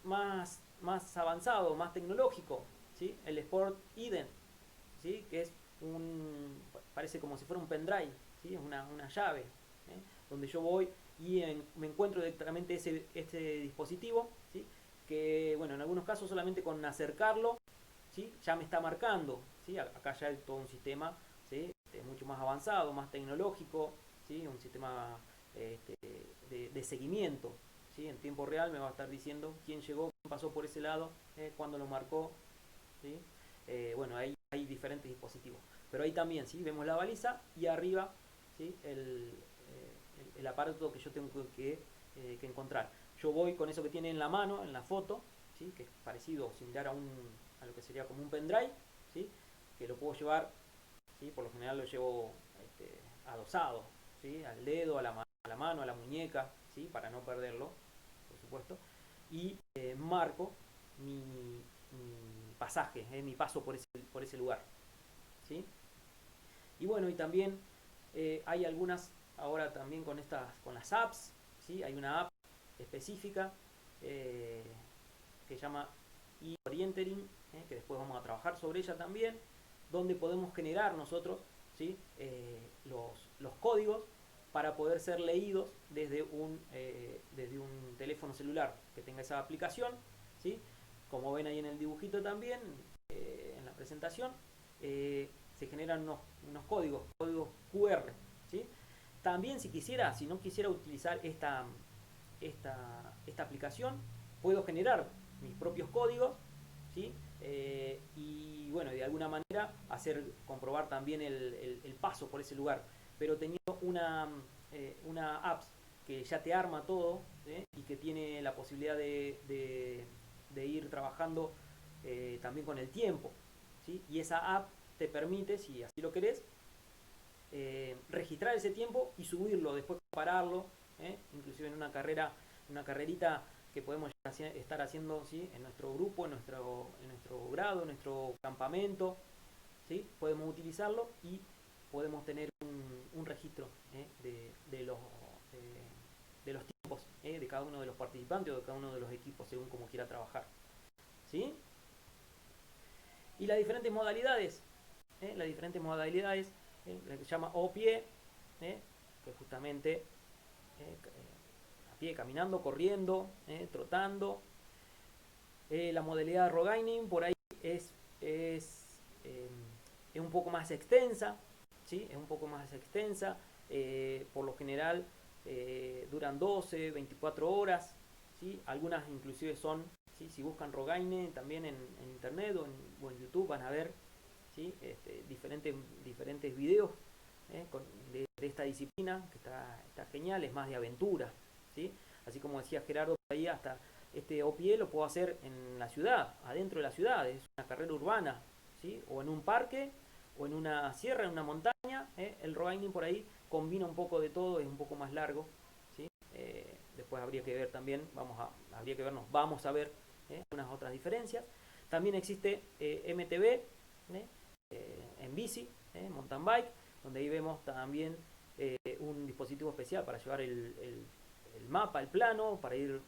avanzado, más tecnológico, ¿sí?, el Sport Ident, ¿sí?, que es parece como si fuera un pendrive, ¿sí?, es una llave, donde yo voy y me encuentro directamente este dispositivo, ¿sí?, que, bueno, en algunos casos solamente con acercarlo, ¿sí?, ya me está marcando, ¿sí? Acá ya hay todo un sistema, ¿sí?, mucho más avanzado, más tecnológico, ¿sí?, un sistema de seguimiento, ¿sí? En tiempo real me va a estar diciendo quién llegó, quién pasó por ese lado, cuándo lo marcó, ¿sí? Bueno, ahí hay diferentes dispositivos, pero ahí también, ¿sí?, vemos la baliza y arriba, ¿sí?, el aparato que yo tengo que encontrar. Yo voy con eso que tiene en la mano, en la foto, ¿sí?, que es parecido o similar a lo que sería como un pendrive, ¿sí?, que lo puedo llevar, ¿sí?, por lo general lo llevo adosado, ¿sí?, al dedo, a la mano, a la muñeca, ¿sí?, para no perderlo, por supuesto, y marco mi pasaje, mi paso por ese lugar, ¿sí? Y bueno, y también hay algunas, ahora también con las apps, ¿sí? Hay una app específica que se llama e-orientering, que después vamos a trabajar sobre ella también, donde podemos generar nosotros, ¿sí?, los códigos para poder ser leídos desde un teléfono celular que tenga esa aplicación, ¿sí? Como ven ahí en el dibujito también, en la presentación, se generan unos códigos QR, ¿sí? También si no quisiera utilizar esta aplicación, puedo generar mis propios códigos, ¿sí? Y bueno, de alguna manera comprobar también el paso por ese lugar, pero teniendo una app que ya te arma todo, ¿sí?, y que tiene la posibilidad de ir trabajando también con el tiempo, ¿sí? Y esa app te permite, si así lo querés, registrar ese tiempo y subirlo, después compararlo, inclusive en una carrerita que podemos estar haciendo, ¿sí?, en nuestro grupo, en nuestro grado, en nuestro campamento, ¿sí? Podemos utilizarlo y podemos tener un registro de los tiempos de cada uno de los participantes o de cada uno de los equipos, según como quiera trabajar, ¿sí? Y las diferentes modalidades, la que se llama O-Pie, que justamente a pie, caminando, corriendo, trotando. La modalidad Rogaining por ahí es un poco más extensa, ¿sí? Es un poco más extensa. Por lo general duran 12, 24 horas, ¿sí? Algunas inclusive son, ¿sí?, si buscan Rogaine también en internet o en YouTube van a ver, ¿sí?, diferentes videos de esta disciplina, que está genial, es más de aventura, ¿sí? Así como decía Gerardo, ahí hasta este O-Pie lo puedo hacer en la ciudad, adentro de la ciudad, es una carrera urbana, ¿sí?, o en un parque, o en una sierra, en una montaña. El Rogaining por ahí combina un poco de todo, es un poco más largo, ¿sí? Después habría que ver también, vamos a ver unas otras diferencias. También existe MTB, en bici, mountain bike, donde ahí vemos también un dispositivo especial para llevar el mapa, el plano, para ir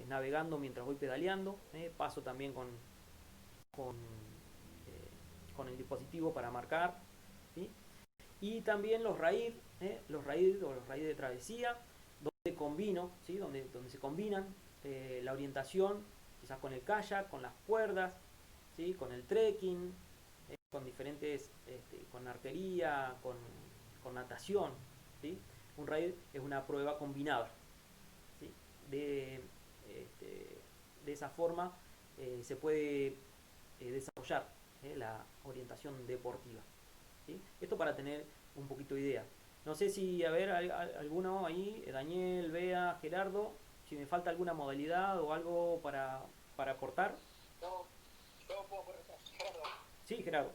navegando mientras voy pedaleando. Paso también con, con el dispositivo para marcar, ¿sí? Y también los raíz o los raíz de travesía, donde combino, ¿sí? donde se combinan la orientación, quizás con el kayak, con las cuerdas, ¿sí? Con el trekking, con diferentes, con arquería, con natación, ¿sí? Un raid es una prueba combinada, ¿sí? De esa forma se puede desarrollar la orientación deportiva, ¿sí? Esto para tener un poquito de idea. No sé si, a ver, alguno ahí, Daniel, Bea, Gerardo, si me falta alguna modalidad o algo para aportar. No, yo puedo poner Gerardo. Sí, Gerardo.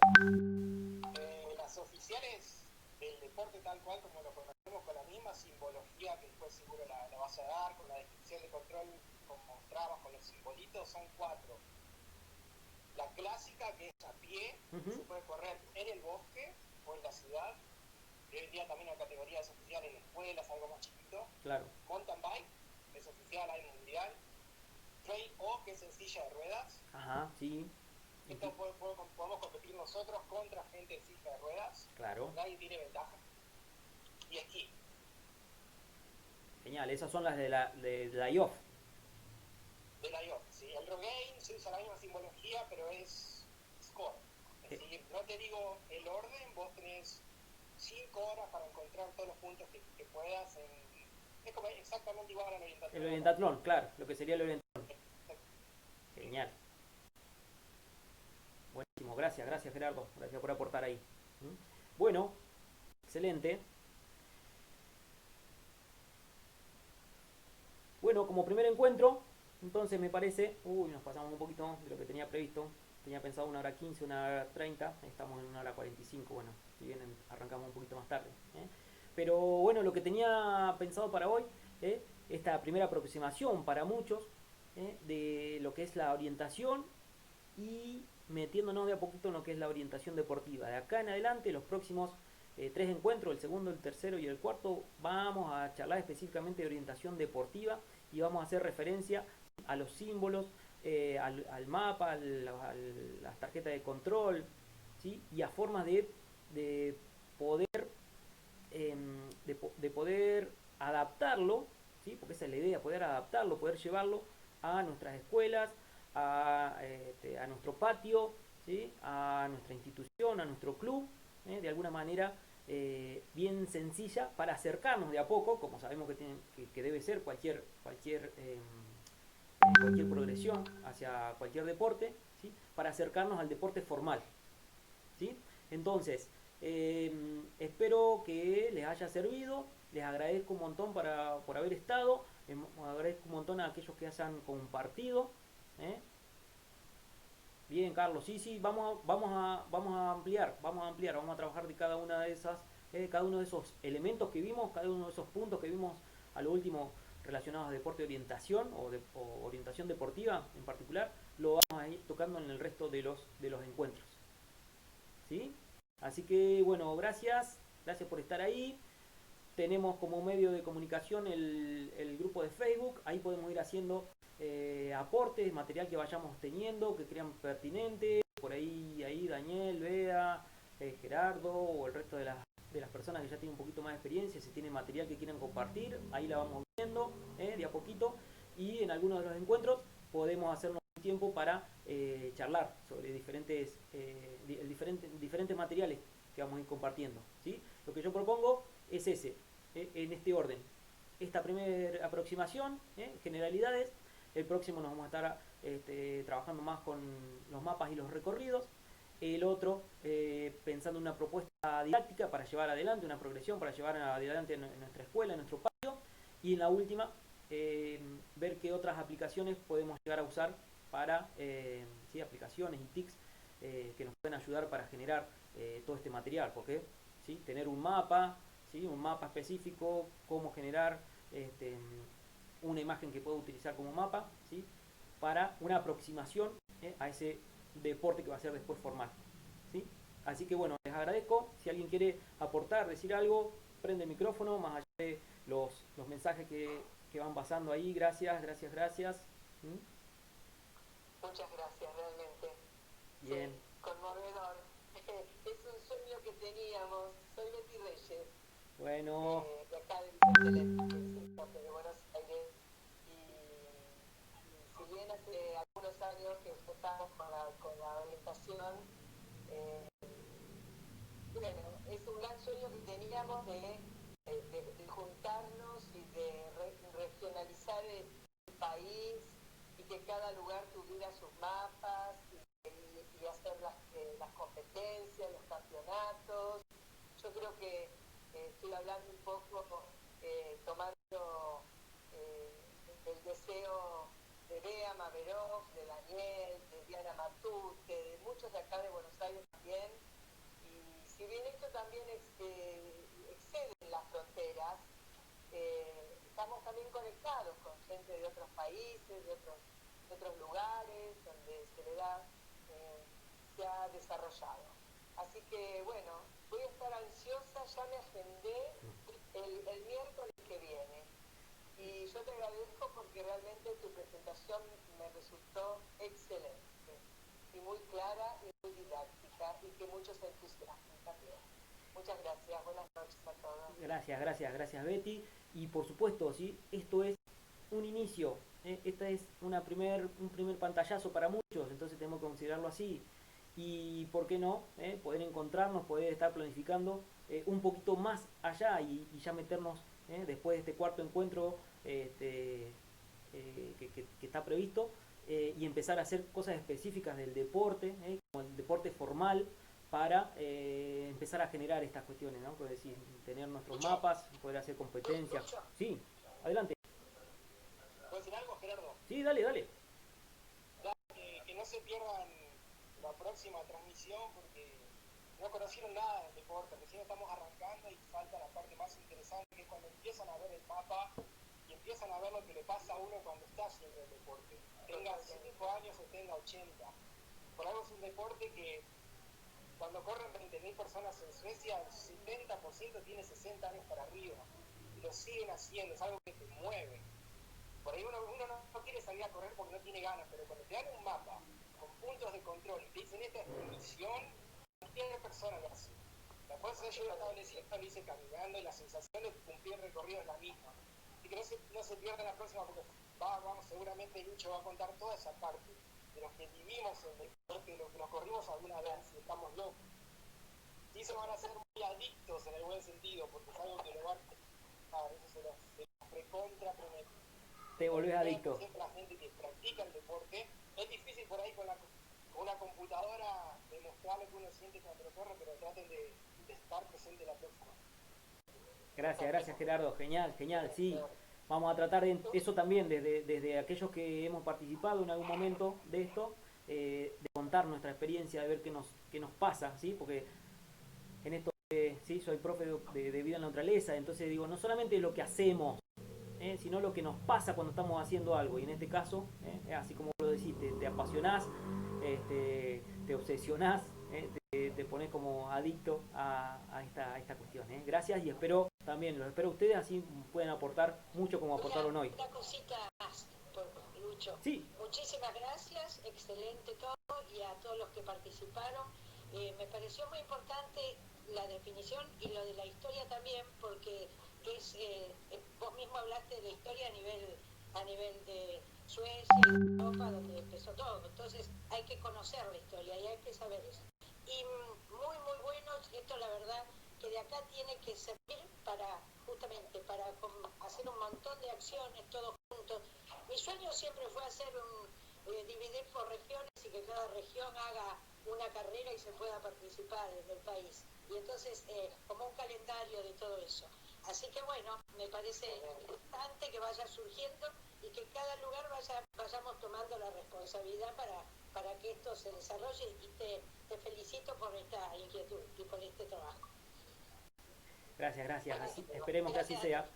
Las oficiales del deporte tal cual como lo conocemos, con la misma simbología que después seguro la vas a dar, con la descripción de control, como mostrabas, con los simbolitos, son 4. La clásica, que es a pie, se puede correr en el bosque o en la ciudad. Y hoy en día también hay categorías oficiales en escuelas, algo más chiquito. Claro. Mountain bike, es oficial, hay mundial. Trail O, que es en silla de ruedas. Ajá, sí. Esto podemos competir nosotros contra gente en silla de ruedas. Claro. Nadie tiene ventaja. Y esquí. Genial, esas son las de la IOF. De la IOF, sí. El Rogaine se usa la misma simbología, pero es score. Es decir, no te digo el orden, vos tenés 5 horas para encontrar todos los puntos que puedas. Es como exactamente igual al orientatlón. El orientatlón, claro, lo que sería el orientatlón. Genial. Buenísimo, gracias Gerardo, gracias por aportar ahí. Bueno, excelente. Bueno, como primer encuentro, entonces me parece, nos pasamos un poquito de lo que tenía previsto. Tenía pensado 1h15, 1h30, estamos en 1h45, bueno, si bien arrancamos un poquito más tarde. Pero bueno, lo que tenía pensado para hoy, esta primera aproximación para muchos de lo que es la orientación y metiéndonos de a poquito en lo que es la orientación deportiva. De acá en adelante, los próximos 3 encuentros, el segundo, el tercero y el cuarto, vamos a charlar específicamente de orientación deportiva y vamos a hacer referencia a los símbolos, al mapa, a las tarjetas de control, ¿sí? Y a formas de poder de poder adaptarlo, ¿sí? Porque esa es la idea, poder adaptarlo, poder llevarlo a nuestras escuelas, a nuestro patio, ¿sí? A nuestra institución, a nuestro club, de alguna manera bien sencilla para acercarnos de a poco, como sabemos que debe ser cualquier progresión hacia cualquier deporte, ¿sí? Para acercarnos al deporte formal, ¿sí? Entonces, espero que les haya servido, les agradezco un montón por haber estado, agradezco un montón a aquellos que hayan compartido. Bien, Carlos, sí, vamos a ampliar, vamos a trabajar de cada una de esas, cada uno de esos elementos que vimos, cada uno de esos puntos que vimos a lo último relacionados a deporte de orientación o orientación deportiva en particular, lo vamos a ir tocando en el resto de los encuentros. ¿Sí? Así que bueno, gracias por estar ahí. Tenemos como medio de comunicación el grupo de Facebook, ahí podemos ir haciendo aportes, material que vayamos teniendo, que crean pertinente, por ahí Daniel, Bea, Gerardo o el resto de las personas que ya tienen un poquito más de experiencia, si tienen material que quieran compartir, ahí la vamos viendo de a poquito, y en algunos de los encuentros podemos hacernos un tiempo para charlar sobre diferentes materiales que vamos a ir compartiendo, ¿sí? Lo que yo propongo es en este orden. Esta primera aproximación, generalidades. El próximo nos vamos a estar trabajando más con los mapas y los recorridos. El otro, pensando en una propuesta didáctica para llevar adelante, una progresión para llevar adelante en nuestra escuela, en nuestro patio. Y en la última, ver qué otras aplicaciones podemos llegar a usar para, ¿sí? Aplicaciones y TICs que nos pueden ayudar para generar todo este material. Porque, ¿sí? Tener un mapa, ¿sí? Un mapa específico, cómo generar una imagen que pueda utilizar como mapa, ¿sí? Para una aproximación a ese deporte que va a ser después formal, ¿sí? Así que bueno, les agradezco. Si alguien quiere aportar, decir algo, prende el micrófono, más allá de los mensajes que van pasando ahí. Gracias, gracias, gracias. ¿Mm? Muchas gracias, realmente. Bien. Sí, conmovedor. Es un sueño que teníamos. Soy Betty Reyes, Bueno, de acá del de Buenos Aires. Y si bien hace algunos años que empezamos con la orientación, eh, bueno, es un gran sueño que teníamos de juntarnos y de regionalizar el país y que cada lugar tuviera sus mapas y hacer las competencias, los campeonatos. Yo creo que estoy hablando un poco, tomando el deseo de Bea Maverov, de Daniel, de Diana Matute, de muchos de acá de Buenos Aires también. Y si bien esto también excede las fronteras, estamos también conectados con gente de otros países, de otros lugares donde se ha desarrollado. Así que bueno, voy a estar ansiosa, ya me agendé el miércoles que viene. Y yo te agradezco porque realmente tu presentación me resultó excelente y muy clara y muy didáctica y que muchos se entusiasmen también. Muchas gracias, buenas noches a todos. gracias, gracias, gracias Betty. Y por supuesto, ¿sí? Esto es un inicio, ¿eh? Esta es un primer pantallazo para muchos, entonces tenemos que considerarlo así. Y por qué no, poder encontrarnos, poder estar planificando un poquito más allá y ya meternos después de este cuarto encuentro que está previsto y empezar a hacer cosas específicas del deporte, como el deporte formal, para empezar a generar estas cuestiones, ¿no? Como decir, tener nuestros mapas, poder hacer competencias. Sí, adelante. ¿Puedo decir algo, Gerardo? Sí, dale, dale. Que no se pierdan la próxima transmisión porque no conocieron nada del deporte, recién estamos arrancando y falta la parte más interesante, que es cuando empiezan a ver el mapa y empiezan a ver lo que le pasa a uno cuando está haciendo el deporte. Tenga 5 años o tenga 80. Por algo es un deporte que cuando corren 20.000 personas en Suecia, el 70% tiene 60 años para arriba. Y lo siguen haciendo, es algo que te mueve. Por ahí uno no quiere salir a correr porque no tiene ganas, pero cuando te dan un mapa con puntos de control y te dicen esta es tu misión, cualquier persona lo hace. La fuerza yo lo hice caminando y la sensación de cumplir el recorrido es la misma. Así que no se pierda la próxima porque vamos, seguramente Lucho va a contar toda esa parte de los que vivimos en el deporte, de los que nos corrimos alguna vez y estamos locos. Sí se van a hacer muy adictos en el buen sentido, porque es algo que lo van a eso se los recontra promete. Te volvés adicto. Siempre la gente que practica el deporte, es difícil por ahí con una computadora demostrar lo que uno siente cuando lo corre, pero traten de estar presente la próxima. Gracias, gracias Gerardo, genial, genial, sí. Vamos a tratar de eso también desde aquellos que hemos participado en algún momento de esto, de contar nuestra experiencia, de ver qué nos pasa, ¿sí? Porque en esto, sí, soy profe de vida en la naturaleza, entonces digo, no solamente lo que hacemos, sino lo que nos pasa cuando estamos haciendo algo. Y en este caso, así como lo decís, te apasionás, te obsesionás, te pones como adicto a esta cuestión. Gracias y espero también, los espero a ustedes, así pueden aportar mucho como aportaron hoy. Una cosita más, Lucho. Sí. Muchísimas gracias, excelente todo, y a todos los que participaron. Me pareció muy importante la definición y lo de la historia también, porque vos mismo hablaste de la historia a nivel de Suecia, Europa, donde empezó todo. Entonces hay que conocer la historia y hay que saber eso. Y muy, muy bueno, esto la verdad que de acá tiene que servir justamente para hacer un montón de acciones todos juntos. Mi sueño siempre fue hacer dividir por regiones y que cada región haga una carrera y se pueda participar desde el país. Y entonces, como un calendario de todo eso. Así que bueno, me parece importante que vaya surgiendo y que cada lugar vayamos tomando la responsabilidad para que esto se desarrolle, y te felicito por esta inquietud y por este trabajo. Gracias, gracias. Así, esperemos que así sea.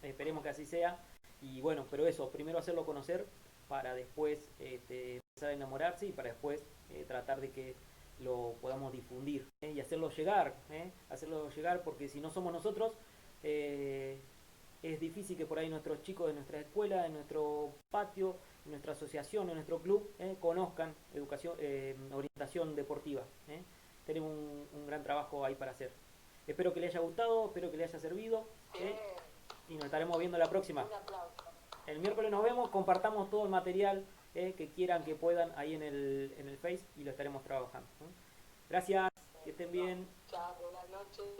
Esperemos que así sea. Y bueno, pero eso, primero hacerlo conocer para después empezar a enamorarse y para después tratar de que lo podamos difundir y hacerlo llegar porque si no somos nosotros, es difícil que por ahí nuestros chicos de nuestra escuela, de nuestro patio, de nuestra asociación, de nuestro club, conozcan orientación deportiva. Tenemos un gran trabajo ahí para hacer. Espero que les haya gustado, espero que les haya servido y nos estaremos viendo la próxima. Un aplauso. El miércoles nos vemos, compartamos todo el material que quieran, que puedan ahí en el Face y lo estaremos trabajando. Gracias, que estén bien. Chao, buenas noches.